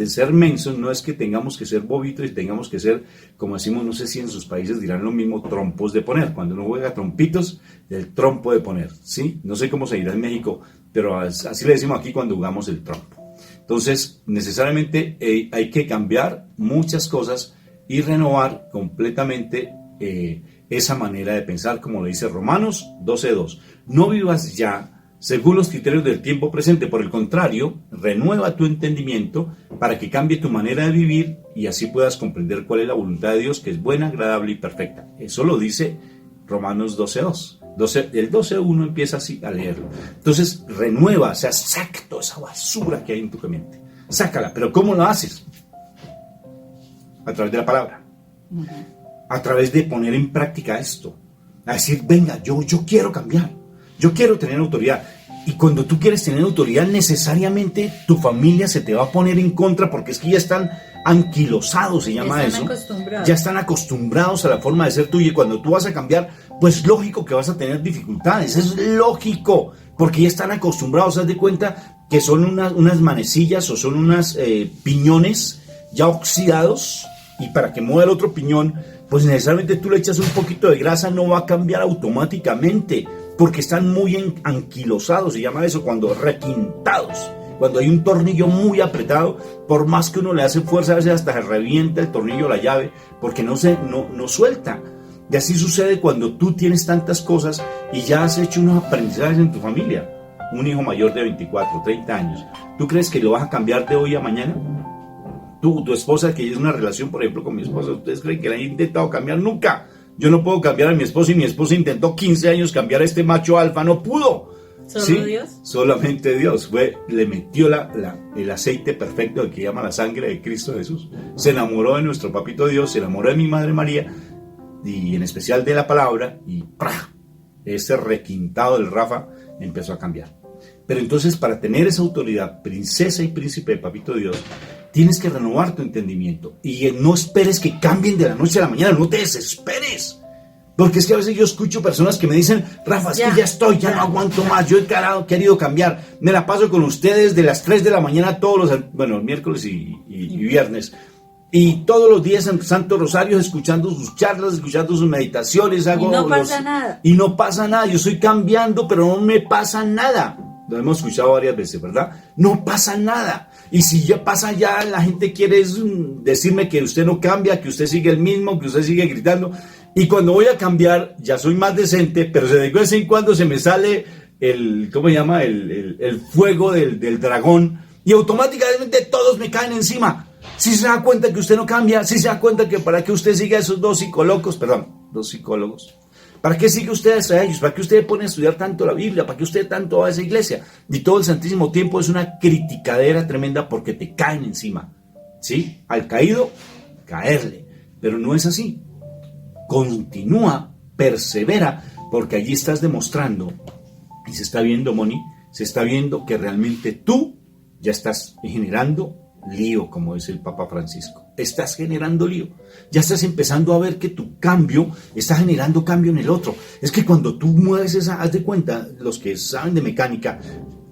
Speaker 1: ser menso, no es que tengamos que ser bobitos y tengamos que ser, como decimos, no sé si en sus países dirán lo mismo, trompos de poner. Cuando uno juega trompitos, del trompo de poner, ¿sí? No sé cómo se dirá en México, pero así le decimos aquí cuando jugamos el trompo. Entonces, necesariamente hay que cambiar muchas cosas y renovar completamente esa manera de pensar, como le dice Romanos 12:2. No vivas ya según los criterios del tiempo presente, por el contrario, renueva tu entendimiento para que cambie tu manera de vivir y así puedas comprender cuál es la voluntad de Dios, que es buena, agradable y perfecta. Eso lo dice Romanos 12:2. El 12:1 empieza así a leerlo. Entonces, renueva, o sea, saca toda esa basura que hay en tu mente. Sácala, pero ¿cómo lo haces? A través de la palabra. A través de poner en práctica esto. A decir: venga, yo quiero cambiar. Yo quiero tener autoridad. Y cuando tú quieres tener autoridad, necesariamente tu familia se te va a poner en contra, porque es que ya están anquilosados, se llama eso. Ya están acostumbrados a la forma de ser tuya. Y cuando tú vas a cambiar, pues lógico que vas a tener dificultades. Es lógico, porque ya están acostumbrados. Haz de cuenta que son unas manecillas o son unos piñones ya oxidados. Y para que mueva el otro piñón, pues necesariamente tú le echas un poquito de grasa, no va a cambiar automáticamente, porque están muy anquilosados, se llama eso, cuando requintados. Cuando hay un tornillo muy apretado, por más que uno le hace fuerza, a veces hasta se revienta el tornillo, la llave, porque no suelta. Y así sucede cuando tú tienes tantas cosas y ya has hecho unos aprendizajes en tu familia. Un hijo mayor de 24, 30 años, ¿tú crees que lo vas a cambiar de hoy a mañana? Tu esposa, que es una relación, por ejemplo, con mi esposa, ¿ustedes creen que la he intentado cambiar? Nunca. Yo no puedo cambiar a mi esposa, y mi esposa intentó 15 años cambiar a este macho alfa, no pudo.
Speaker 3: ¿Solo
Speaker 1: ¿sí?
Speaker 3: Dios?
Speaker 1: Solamente Dios. Le metió el aceite perfecto, el que llama la sangre de Cristo Jesús. Se enamoró de nuestro papito Dios, se enamoró de mi Madre María, y en especial de la palabra, y ¡prá! Ese requintado del Rafa empezó a cambiar. Pero entonces, para tener esa autoridad, princesa y príncipe de papito Dios, tienes que renovar tu entendimiento y no esperes que cambien de la noche a la mañana. No te desesperes, porque es que a veces yo escucho personas que me dicen: Rafa, es que ya no aguanto más, yo he querido cambiar, me la paso con ustedes de las 3 de la mañana todos los miércoles y viernes, y todos los días en Santo Rosario, escuchando sus charlas, escuchando sus meditaciones,
Speaker 3: y no pasa nada.
Speaker 1: Y no pasa nada, yo estoy cambiando, pero no me pasa nada. Lo hemos escuchado varias veces, ¿verdad? No pasa nada. Y si ya pasa, ya la gente quiere decirme que usted no cambia, que usted sigue el mismo, que usted sigue gritando. Y cuando voy a cambiar, ya soy más decente, pero de vez en cuando se me sale el fuego del dragón, y automáticamente todos me caen encima. Si se da cuenta que usted no cambia, si se da cuenta que para que usted siga a esos dos psicólogos, ¿para qué sigue usted a ellos? ¿Para qué usted pone a estudiar tanto la Biblia? ¿Para qué usted tanto va a esa iglesia? Y todo el santísimo tiempo es una criticadera tremenda, porque te caen encima. ¿Sí? Al caído, caerle. Pero no es así. Continúa, persevera, porque allí estás demostrando, y se está viendo, Moni, se está viendo que realmente tú ya estás generando lío, como dice el Papa Francisco. Estás generando lío. Ya estás empezando a ver que tu cambio está generando cambio en el otro. Es que cuando tú mueves haz de cuenta, los que saben de mecánica,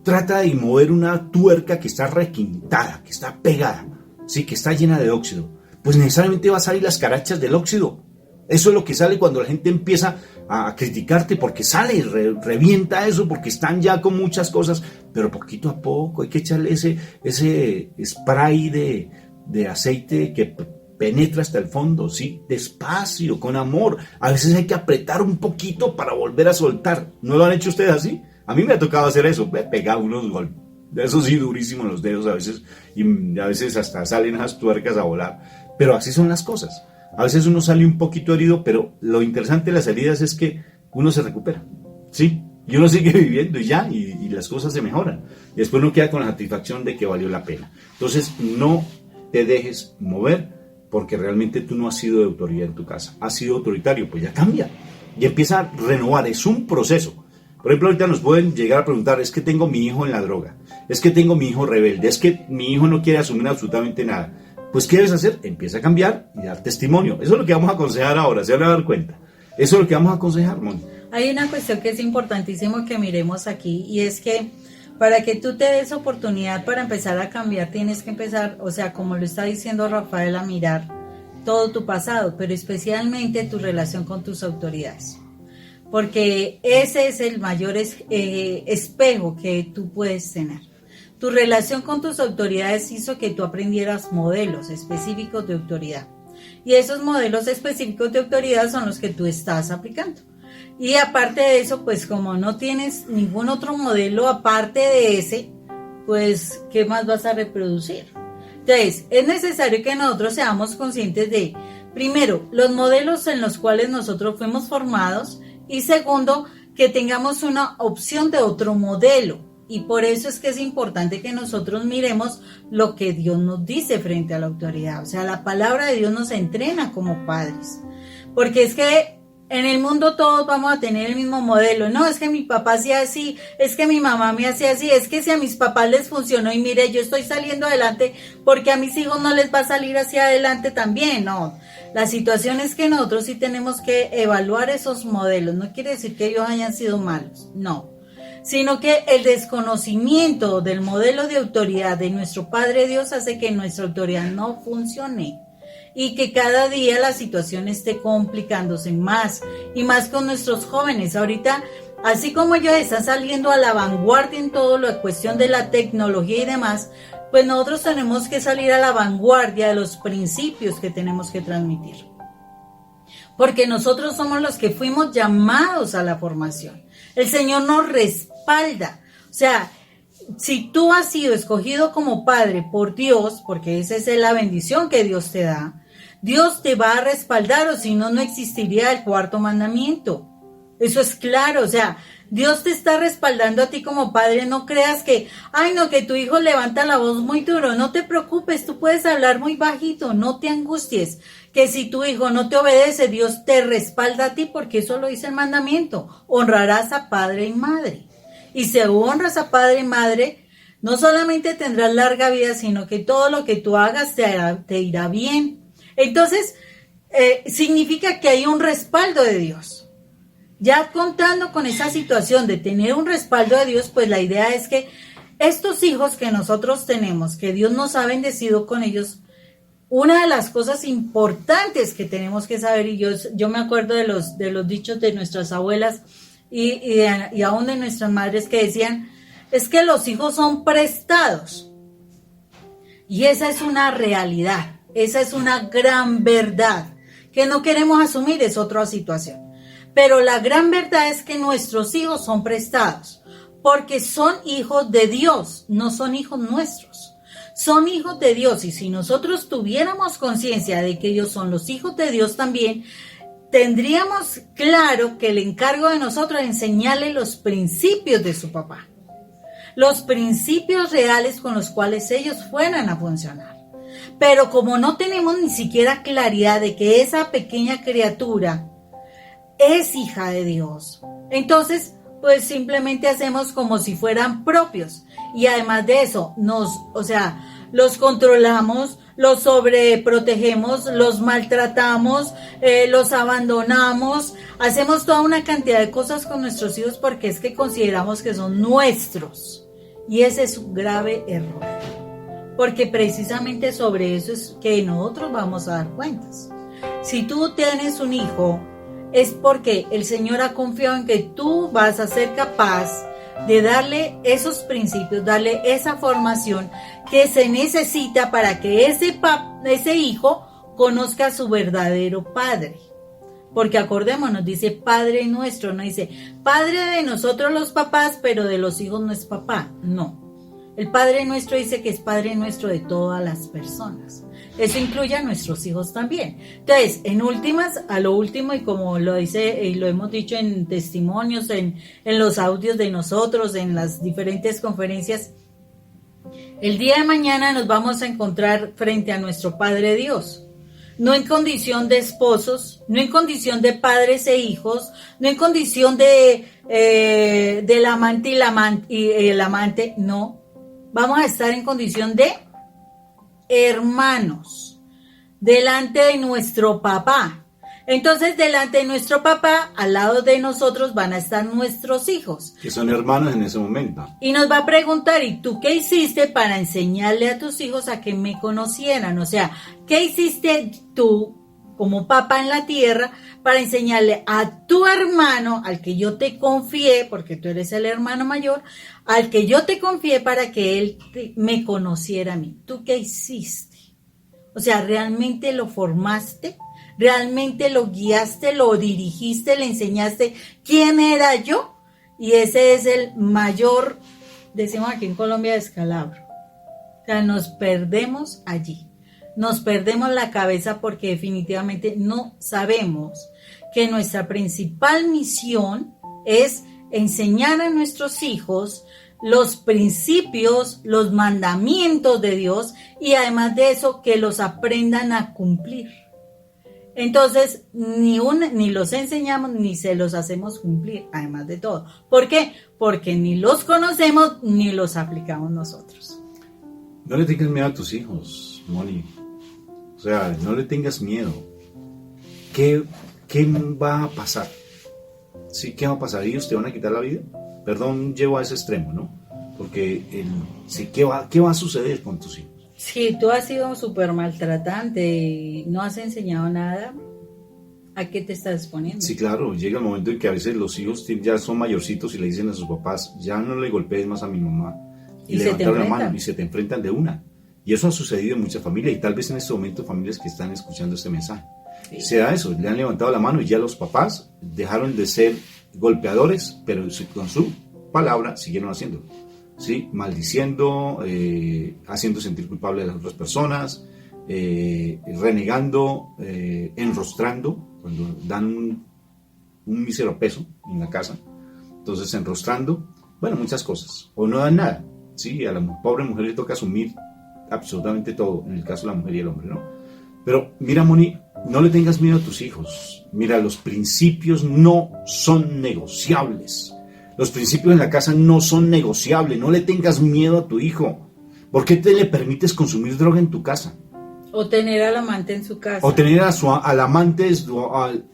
Speaker 1: trata de mover una tuerca que está requintada, que está pegada, ¿sí? Que está llena de óxido, pues necesariamente va a salir las carachas del óxido. Eso es lo que sale cuando la gente empieza a criticarte, porque sale, revienta eso, porque están ya con muchas cosas, pero poquito a poco hay que echarle ese spray de aceite que penetra hasta el fondo, ¿sí? Despacio, con amor. A veces hay que apretar un poquito para volver a soltar. ¿No lo han hecho ustedes así? A mí me ha tocado hacer eso, pegar unos golpes. Eso sí, durísimo en los dedos a veces, y a veces hasta salen esas tuercas a volar. Pero así son las cosas. A veces uno sale un poquito herido, pero lo interesante de las heridas es que uno se recupera, ¿sí? Y uno sigue viviendo y ya, y las cosas se mejoran. Y después uno queda con la satisfacción de que valió la pena. Entonces, no te dejes mover, porque realmente tú no has sido de autoridad en tu casa. Has sido autoritario, pues ya cambia. Y empieza a renovar, es un proceso. Por ejemplo, ahorita nos pueden llegar a preguntar, es que tengo mi hijo en la droga, es que tengo mi hijo rebelde, es que mi hijo no quiere asumir absolutamente nada. Pues, ¿qué debes hacer? Empieza a cambiar y dar testimonio. Eso es lo que vamos a aconsejar ahora, se van a dar cuenta. Eso es lo que vamos a aconsejar, Moni.
Speaker 3: Hay una cuestión que es importantísimo que miremos aquí, y es que para que tú te des oportunidad para empezar a cambiar, tienes que empezar, o sea, como lo está diciendo Rafael, a mirar todo tu pasado, pero especialmente tu relación con tus autoridades. Porque ese es el mayor espejo que tú puedes tener. Tu relación con tus autoridades hizo que tú aprendieras modelos específicos de autoridad. Y esos modelos específicos de autoridad son los que tú estás aplicando. Y aparte de eso, pues como no tienes ningún otro modelo aparte de ese, pues ¿qué más vas a reproducir? Entonces, es necesario que nosotros seamos conscientes de, primero, los modelos en los cuales nosotros fuimos formados, y segundo, que tengamos una opción de otro modelo. Y por eso es que es importante que nosotros miremos lo que Dios nos dice frente a la autoridad. O sea, la palabra de Dios nos entrena como padres. Porque es que en el mundo todos vamos a tener el mismo modelo. No, es que mi papá hacía así, es que mi mamá me hacía así, es que si a mis papás les funcionó y mire, yo estoy saliendo adelante, porque a mis hijos no les va a salir hacia adelante también. No, la situación es que nosotros sí tenemos que evaluar esos modelos. No quiere decir que ellos hayan sido malos, no. Sino que el desconocimiento del modelo de autoridad de nuestro Padre Dios hace que nuestra autoridad no funcione y que cada día la situación esté complicándose más y más con nuestros jóvenes. Ahorita, así como ellos están saliendo a la vanguardia en todo lo de cuestión de la tecnología y demás, pues nosotros tenemos que salir a la vanguardia de los principios que tenemos que transmitir. Porque nosotros somos los que fuimos llamados a la formación. El Señor nos respalda. O sea, si tú has sido escogido como padre por Dios, porque esa es la bendición que Dios te da, Dios te va a respaldar, o si no, no existiría el cuarto mandamiento. Eso es claro, o sea, Dios te está respaldando a ti como padre. No creas que, ay no, que tu hijo levanta la voz muy duro. No te preocupes, tú puedes hablar muy bajito, no te angusties. Que si tu hijo no te obedece, Dios te respalda a ti, porque eso lo dice el mandamiento. Honrarás a padre y madre. Y si honras a padre y madre, no solamente tendrás larga vida, sino que todo lo que tú hagas te irá bien. Entonces, significa que hay un respaldo de Dios. Ya contando con esa situación de tener un respaldo de Dios, pues la idea es que estos hijos que nosotros tenemos, que Dios nos ha bendecido con ellos, una de las cosas importantes que tenemos que saber, y yo me acuerdo de los dichos de nuestras abuelas y aún de nuestras madres que decían, es que los hijos son prestados. Y esa es una realidad, esa es una gran verdad, que no queremos asumir, es otra situación. Pero la gran verdad es que nuestros hijos son prestados, porque son hijos de Dios, no son hijos nuestros. Son hijos de Dios, y si nosotros tuviéramos conciencia de que ellos son los hijos de Dios también, tendríamos claro que el encargo de nosotros es enseñarles los principios de su papá. Los principios reales con los cuales ellos fueran a funcionar. Pero como no tenemos ni siquiera claridad de que esa pequeña criatura es hija de Dios, entonces pues simplemente hacemos como si fueran propios, y además de eso los controlamos, los sobreprotegemos, los maltratamos, los abandonamos, hacemos toda una cantidad de cosas con nuestros hijos porque es que consideramos que son nuestros Y ese es un grave error, porque precisamente sobre eso es que nosotros vamos a dar cuentas. Si tú tienes un hijo, es porque el Señor ha confiado en que tú vas a ser capaz de darle esos principios, darle esa formación que se necesita para que ese hijo conozca a su verdadero padre. Porque acordémonos, dice Padre nuestro, no dice Padre de nosotros los papás, pero de los hijos no es papá. No. El Padre nuestro dice que es Padre nuestro de todas las personas. Eso incluye a nuestros hijos también. Entonces, en últimas, a lo último, y como lo dice y lo hemos dicho en testimonios, en los audios de nosotros, en las diferentes conferencias, el día de mañana nos vamos a encontrar frente a nuestro Padre Dios. No en condición de esposos, no en condición de padres e hijos, no en condición del amante y el amante, no. Vamos a estar en condición de hermanos, delante de nuestro papá. Entonces, delante de nuestro papá, al lado de nosotros van a estar nuestros hijos.
Speaker 1: Que son hermanos en ese momento.
Speaker 3: Y nos va a preguntar, ¿y tú qué hiciste para enseñarle a tus hijos a que me conocieran? O sea, ¿qué hiciste tú como papá en la tierra para enseñarle a tu hermano, al que yo te confié, porque tú eres el hermano mayor, al que yo te confié para que él me conociera a mí? ¿Tú qué hiciste? O sea, ¿realmente lo formaste? ¿Realmente lo guiaste, lo dirigiste, le enseñaste quién era yo? Y ese es el mayor, decimos aquí en Colombia, descalabro. O sea, nos perdemos allí. Nos perdemos la cabeza porque definitivamente no sabemos que nuestra principal misión es enseñar a nuestros hijos los principios, los mandamientos de Dios y además de eso que los aprendan a cumplir. Entonces, ni los enseñamos ni se los hacemos cumplir, además de todo. ¿Por qué? Porque ni los conocemos ni los aplicamos nosotros.
Speaker 1: No le tengas miedo a tus hijos, Moni. O sea, no le tengas miedo. ¿Qué va a pasar? ¿Sí? ¿Qué va a pasar? ¿Ellos te van a quitar la vida? Perdón, llevo a ese extremo, ¿no? Porque, ¿qué va a suceder con tus hijos?
Speaker 3: Si tú has sido súper maltratante y no has enseñado nada, ¿a qué te estás exponiendo?
Speaker 1: Sí, claro, llega el momento en que a veces los hijos ya son mayorcitos y le dicen a sus papás, ya no le golpees más a mi mamá. Y levantaron la mano y se te enfrentan de una. Y eso ha sucedido en muchas familias y tal vez en este momento familias que están escuchando este mensaje. Sí. Se da eso, le han levantado la mano y ya los papás dejaron de ser golpeadores, pero con su palabra siguieron haciéndolo. ¿Sí? Maldiciendo, haciendo sentir culpable a las otras personas, renegando, enrostrando, cuando dan un mísero peso en la casa, entonces enrostrando, bueno, muchas cosas, o no dan nada, ¿sí? A la pobre mujer le toca asumir absolutamente todo, en el caso de la mujer y el hombre, ¿no? Pero mira, Moni, no le tengas miedo a tus hijos, mira, los principios no son negociables. Los principios en la casa no son negociables. No le tengas miedo a tu hijo. ¿Por qué te le permites consumir droga en tu casa?
Speaker 3: O tener al amante en su casa.
Speaker 1: O tener al amante,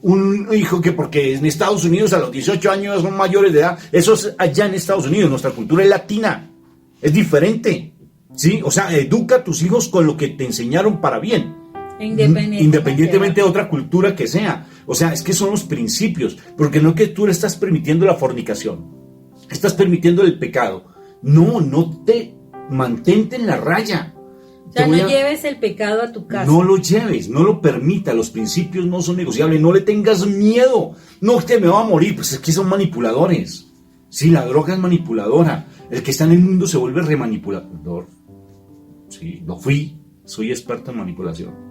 Speaker 1: un hijo que porque en Estados Unidos a los 18 años son mayores de edad. Eso es allá en Estados Unidos. Nuestra cultura es latina. Es diferente. ¿Sí? O sea, educa a tus hijos con lo que te enseñaron para bien. Independientemente de otra cultura que sea. O sea, es que son los principios. Porque no que tú le estás permitiendo la fornicación. Estás permitiendo el pecado. No te mantente en la raya.
Speaker 3: O sea, no lleves el pecado a tu casa.
Speaker 1: No lo lleves, no lo permita. Los principios no son negociables. No le tengas miedo. No, que me va a morir. Pues es que son manipuladores. Sí, la droga es manipuladora. El que está en el mundo se vuelve remanipulador. Sí, lo fui. Soy experto en manipulación.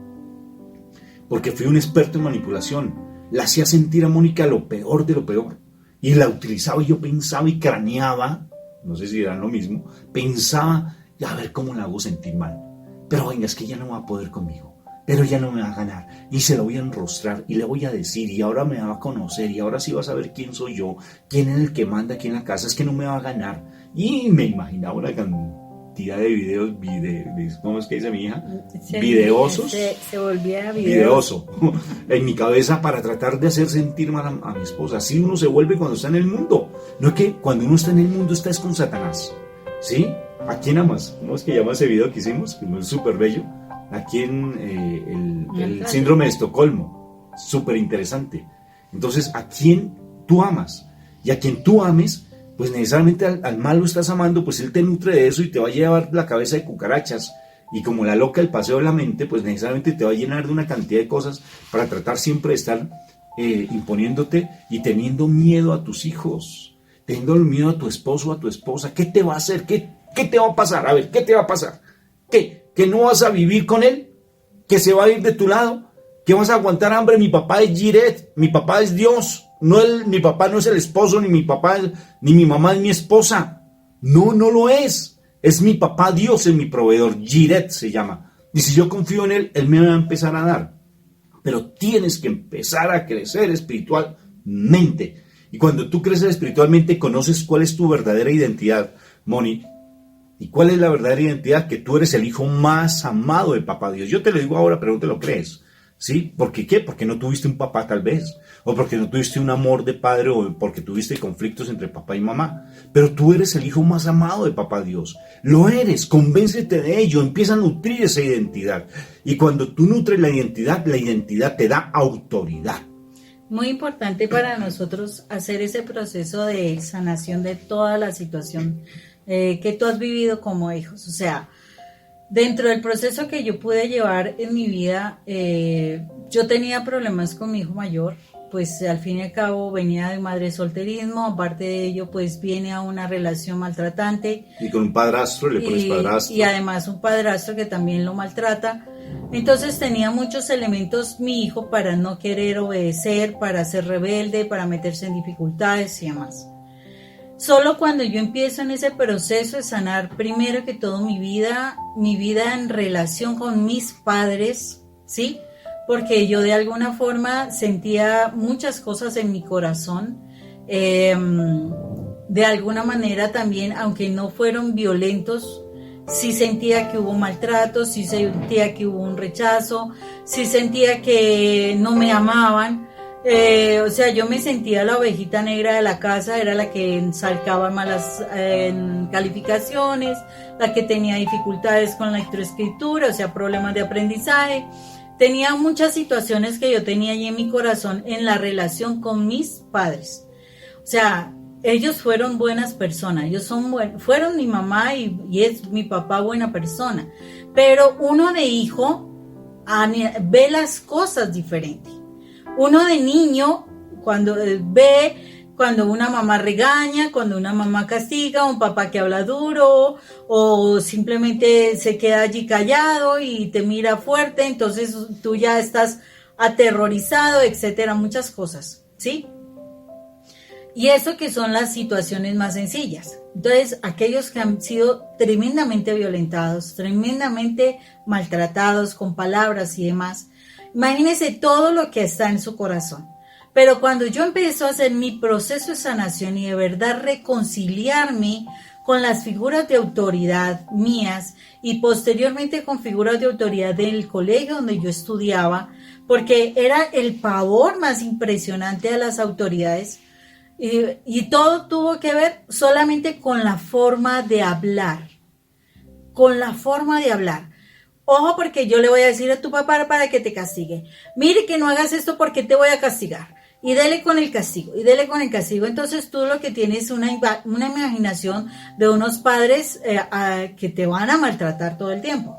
Speaker 1: Porque fui un experto en manipulación. La hacía sentir a Mónica lo peor de lo peor. Y la utilizaba y yo pensaba y craneaba, no sé si eran lo mismo, pensaba, a ver cómo la hago sentir mal. Pero venga, es que ella no va a poder conmigo. Pero ella no me va a ganar. Y se lo voy a enrostrar y le voy a decir, y ahora me va a conocer, y ahora sí va a saber quién soy yo, quién es el que manda aquí en la casa, es que no me va a ganar. Y me imaginaba una cantidad de videos, ¿cómo es que dice mi hija? Videosos.
Speaker 3: Se volvía
Speaker 1: videoso en mi cabeza para tratar de hacer sentir mal a mi esposa. Así uno se vuelve cuando está en el mundo. No es que cuando uno está en el mundo está con Satanás. ¿Sí? ¿A quién amas? ¿Cómo es que llama ese video que hicimos? Que es súper bello. ¿A quién? El síndrome de Estocolmo. Súper interesante. Entonces, ¿a quién tú amas? Y a quien tú ames, pues necesariamente al mal lo estás amando, pues él te nutre de eso y te va a llevar la cabeza de cucarachas. Y como la loca del paseo de la mente, pues necesariamente te va a llenar de una cantidad de cosas para tratar siempre de estar imponiéndote y teniendo miedo a tus hijos, teniendo miedo a tu esposo o a tu esposa. ¿Qué te va a hacer? ¿Qué te va a pasar? A ver, ¿qué te va a pasar? ¿Qué? ¿Que no vas a vivir con él? ¿Que se va a ir de tu lado? ¿Que vas a aguantar hambre? Mi papá es Jiret, mi papá es Dios. Mi papá no es el esposo, ni mi mamá es mi esposa. No, no lo es. Es mi papá Dios, es mi proveedor. Jiret se llama. Y si yo confío en él, él me va a empezar a dar. Pero tienes que empezar a crecer espiritualmente. Y cuando tú creces espiritualmente, conoces cuál es tu verdadera identidad, Moni. ¿Y cuál es la verdadera identidad? Que tú eres el hijo más amado de papá Dios. Yo te lo digo ahora, pero no te lo crees. ¿Sí? ¿Por qué? Porque no tuviste un papá tal vez, o porque no tuviste un amor de padre, o porque tuviste conflictos entre papá y mamá. Pero tú eres el hijo más amado de papá Dios. Lo eres, convéncete de ello, empieza a nutrir esa identidad. Y cuando tú nutres la identidad te da autoridad.
Speaker 3: Muy importante para nosotros hacer ese proceso de sanación de toda la situación que tú has vivido como hijos. O sea, dentro del proceso que yo pude llevar en mi vida, yo tenía problemas con mi hijo mayor, pues al fin y al cabo venía de madre solterismo, aparte de ello pues viene a una relación maltratante.
Speaker 1: Y con un padrastro, le pones padrastro.
Speaker 3: Y además un padrastro que también lo maltrata. Entonces tenía muchos elementos mi hijo para no querer obedecer, para ser rebelde, para meterse en dificultades y demás. Solo cuando yo empiezo en ese proceso de sanar, primero que todo mi vida en relación con mis padres, ¿sí? Porque yo de alguna forma sentía muchas cosas en mi corazón. De alguna manera también, aunque no fueron violentos, sí sentía que hubo maltrato, sí sentía que hubo un rechazo, sí sentía que no me amaban. O sea, yo me sentía la ovejita negra de la casa, era la que sacaba malas calificaciones, la que tenía dificultades con la lectoescritura, o sea, problemas de aprendizaje. Tenía muchas situaciones que yo tenía allí en mi corazón en la relación con mis padres. O sea, ellos fueron buenas personas, fueron mi mamá y es mi papá buena persona, pero uno de hijo ve las cosas diferentes. Uno de niño, cuando una mamá regaña, cuando una mamá castiga, un papá que habla duro, o simplemente se queda allí callado y te mira fuerte, entonces tú ya estás aterrorizado, etcétera, muchas cosas, ¿sí? Y eso que son las situaciones más sencillas. Entonces, aquellos que han sido tremendamente violentados, tremendamente maltratados con palabras y demás, imagínense todo lo que está en su corazón. Pero cuando yo empiezo a hacer mi proceso de sanación y de verdad reconciliarme con las figuras de autoridad mías y posteriormente con figuras de autoridad del colegio donde yo estudiaba, porque era el pavor más impresionante a las autoridades, y todo tuvo que ver solamente con la forma de hablar, con la forma de hablar. Ojo, porque yo le voy a decir a tu papá para que te castigue. Mire que no hagas esto porque te voy a castigar. Y dele con el castigo, y dele con el castigo. Entonces tú lo que tienes es una imaginación de unos padres que te van a maltratar todo el tiempo.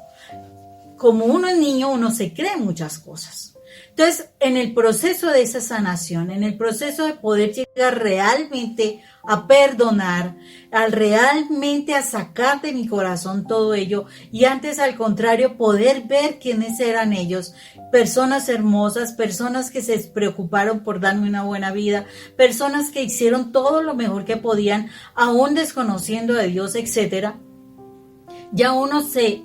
Speaker 3: Como uno es niño, uno se cree muchas cosas. Entonces, en el proceso de esa sanación, en el proceso de poder llegar realmente a perdonar, realmente a sacar de mi corazón todo ello, y antes al contrario poder ver quiénes eran ellos, personas hermosas, personas que se preocuparon por darme una buena vida, personas que hicieron todo lo mejor que podían, aún desconociendo a Dios, etcétera. Ya uno se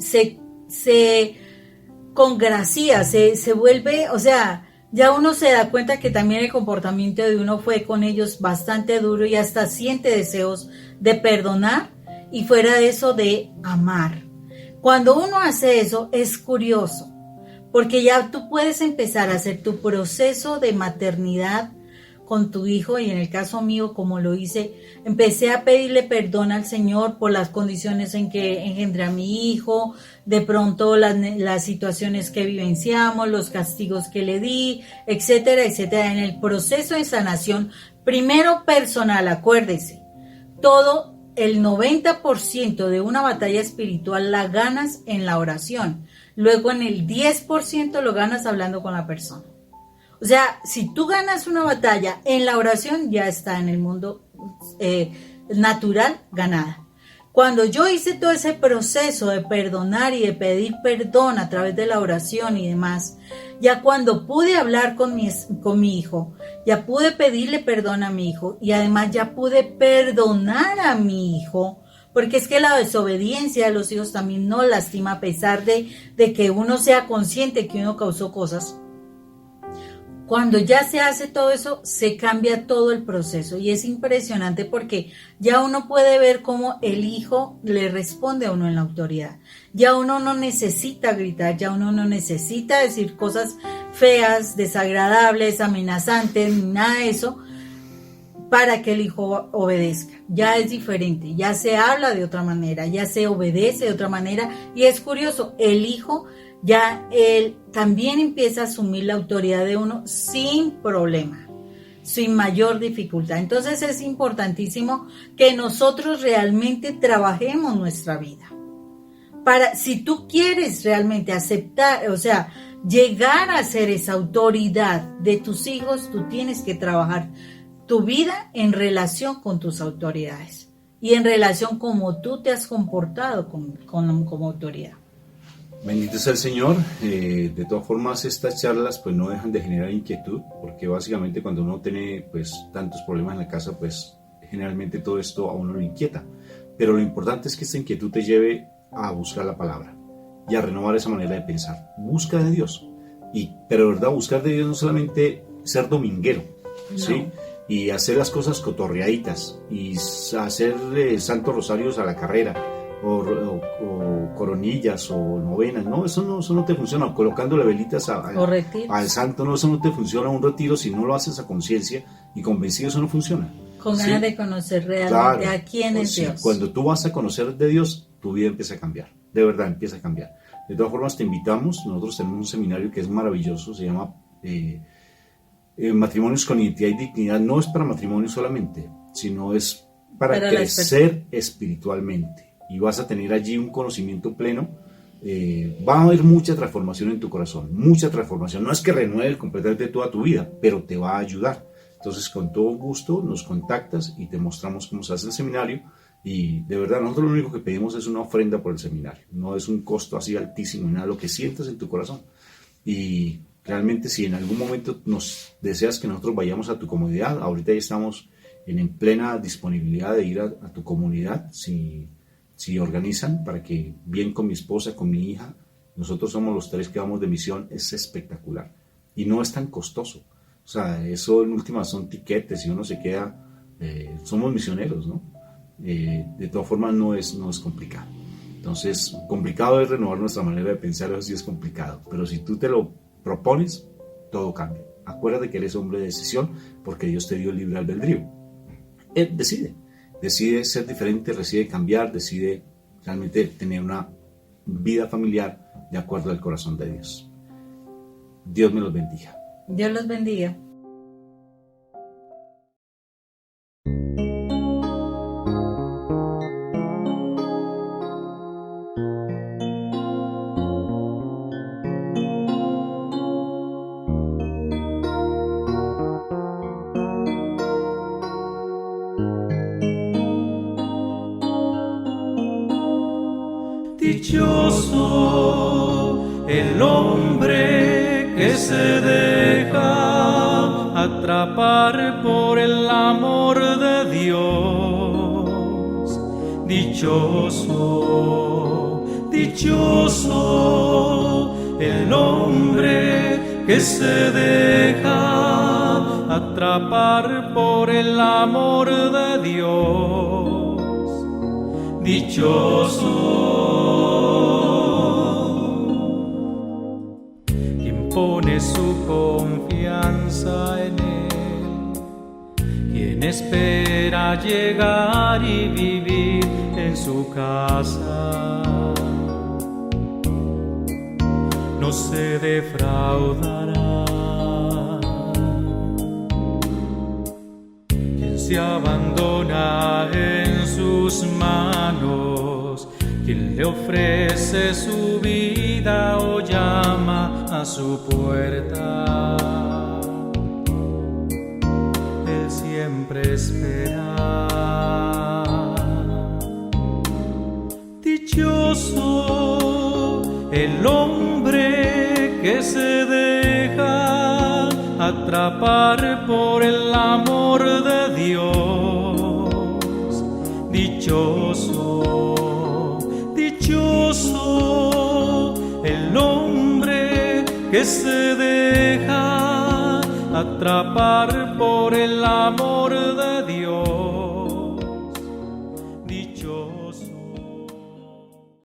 Speaker 3: congracia, se vuelve, o sea, ya uno se da cuenta que también el comportamiento de uno fue con ellos bastante duro y hasta siente deseos de perdonar y fuera de eso de amar. Cuando uno hace eso es curioso, porque ya tú puedes empezar a hacer tu proceso de maternidad con tu hijo, y en el caso mío, como lo hice, empecé a pedirle perdón al Señor por las condiciones en que engendré a mi hijo, de pronto las situaciones que vivenciamos, los castigos que le di, etcétera, etcétera. En el proceso de sanación, primero personal, acuérdese, todo el 90% de una batalla espiritual la ganas en la oración, luego en el 10% lo ganas hablando con la persona. O sea, si tú ganas una batalla en la oración, ya está en el mundo natural ganada. Cuando yo hice todo ese proceso de perdonar y de pedir perdón a través de la oración y demás, ya cuando pude hablar con mi hijo, ya pude pedirle perdón a mi hijo y además ya pude perdonar a mi hijo, porque es que la desobediencia de los hijos también nos lastima, a pesar de que uno sea consciente que uno causó cosas. Cuando ya se hace todo eso, se cambia todo el proceso y es impresionante porque ya uno puede ver cómo el hijo le responde a uno en la autoridad. Ya uno no necesita gritar, ya uno no necesita decir cosas feas, desagradables, amenazantes, ni nada de eso para que el hijo obedezca. Ya es diferente, ya se habla de otra manera, ya se obedece de otra manera y es curioso, el hijo ya él también empieza a asumir la autoridad de uno sin problema, sin mayor dificultad. Entonces es importantísimo que nosotros realmente trabajemos nuestra vida. Si tú quieres realmente aceptar, o sea, llegar a ser esa autoridad de tus hijos, tú tienes que trabajar tu vida en relación con tus autoridades y en relación como tú te has comportado como autoridad.
Speaker 1: Bendito sea el Señor. De todas formas, estas charlas pues no dejan de generar inquietud, porque básicamente cuando uno tiene pues tantos problemas en la casa, pues generalmente todo esto a uno lo inquieta. Pero lo importante es que esta inquietud te lleve a buscar la palabra y a renovar esa manera de pensar. Busca de Dios. Pero de verdad, buscar de Dios no solamente ser dominguero, no. ¿Sí? Y hacer las cosas cotorreaditas y hacer santos rosarios a la carrera. O coronillas o novenas, no, eso no te funciona, colocándole velitas al santo, no, eso no te funciona. Un retiro, si no lo haces a conciencia y convencido, eso no funciona.
Speaker 3: Con ganas de conocer realmente a quién es Dios.
Speaker 1: Cuando tú vas a conocer de Dios, tu vida empieza a cambiar, de verdad empieza a cambiar. De todas formas, te invitamos, nosotros tenemos un seminario que es maravilloso, se llama Matrimonios con Identidad y Dignidad. No es para matrimonio solamente, sino es para crecer espiritualmente. Y vas a tener allí un conocimiento pleno. Va a haber mucha transformación en tu corazón, mucha transformación. No es que renueve completamente toda tu vida, pero te va a ayudar. Entonces, con todo gusto, nos contactas y te mostramos cómo se hace el seminario. Y de verdad, nosotros lo único que pedimos es una ofrenda por el seminario. No es un costo así altísimo, nada, lo que sientas en tu corazón. Y realmente, si en algún momento nos deseas que nosotros vayamos a tu comunidad, ahorita ya estamos en plena disponibilidad de ir a tu comunidad, si organizan, para que bien con mi esposa, con mi hija, nosotros somos los 3 que vamos de misión, es espectacular y no es tan costoso. O sea, eso en última son tiquetes y uno se queda, somos misioneros, ¿no? De todas formas no es complicado. Entonces, complicado es renovar nuestra manera de pensar, eso sí es complicado, pero si tú te lo propones, todo cambia. Acuérdate que eres hombre de decisión porque Dios te dio el libre albedrío. Él decide ser diferente, decide cambiar, decide realmente tener una vida familiar de acuerdo al corazón de Dios. Dios me los bendiga.
Speaker 3: Dios los bendiga.
Speaker 4: Dichoso el hombre que se deja atrapar por el amor de Dios. Dichoso, dichoso el hombre que se deja atrapar por el amor de Dios. Dichoso quien pone su confianza en Él, quien espera llegar y vivir en su casa. No se defraudará. Quien se abandona en sus manos, quien le ofrece su vida o llama a su puerta, Él siempre espera. Dichoso el hombre que se deja atrapar por el amor de Dios. Dichoso, dichoso el hombre que se deja atrapar por el amor de Dios.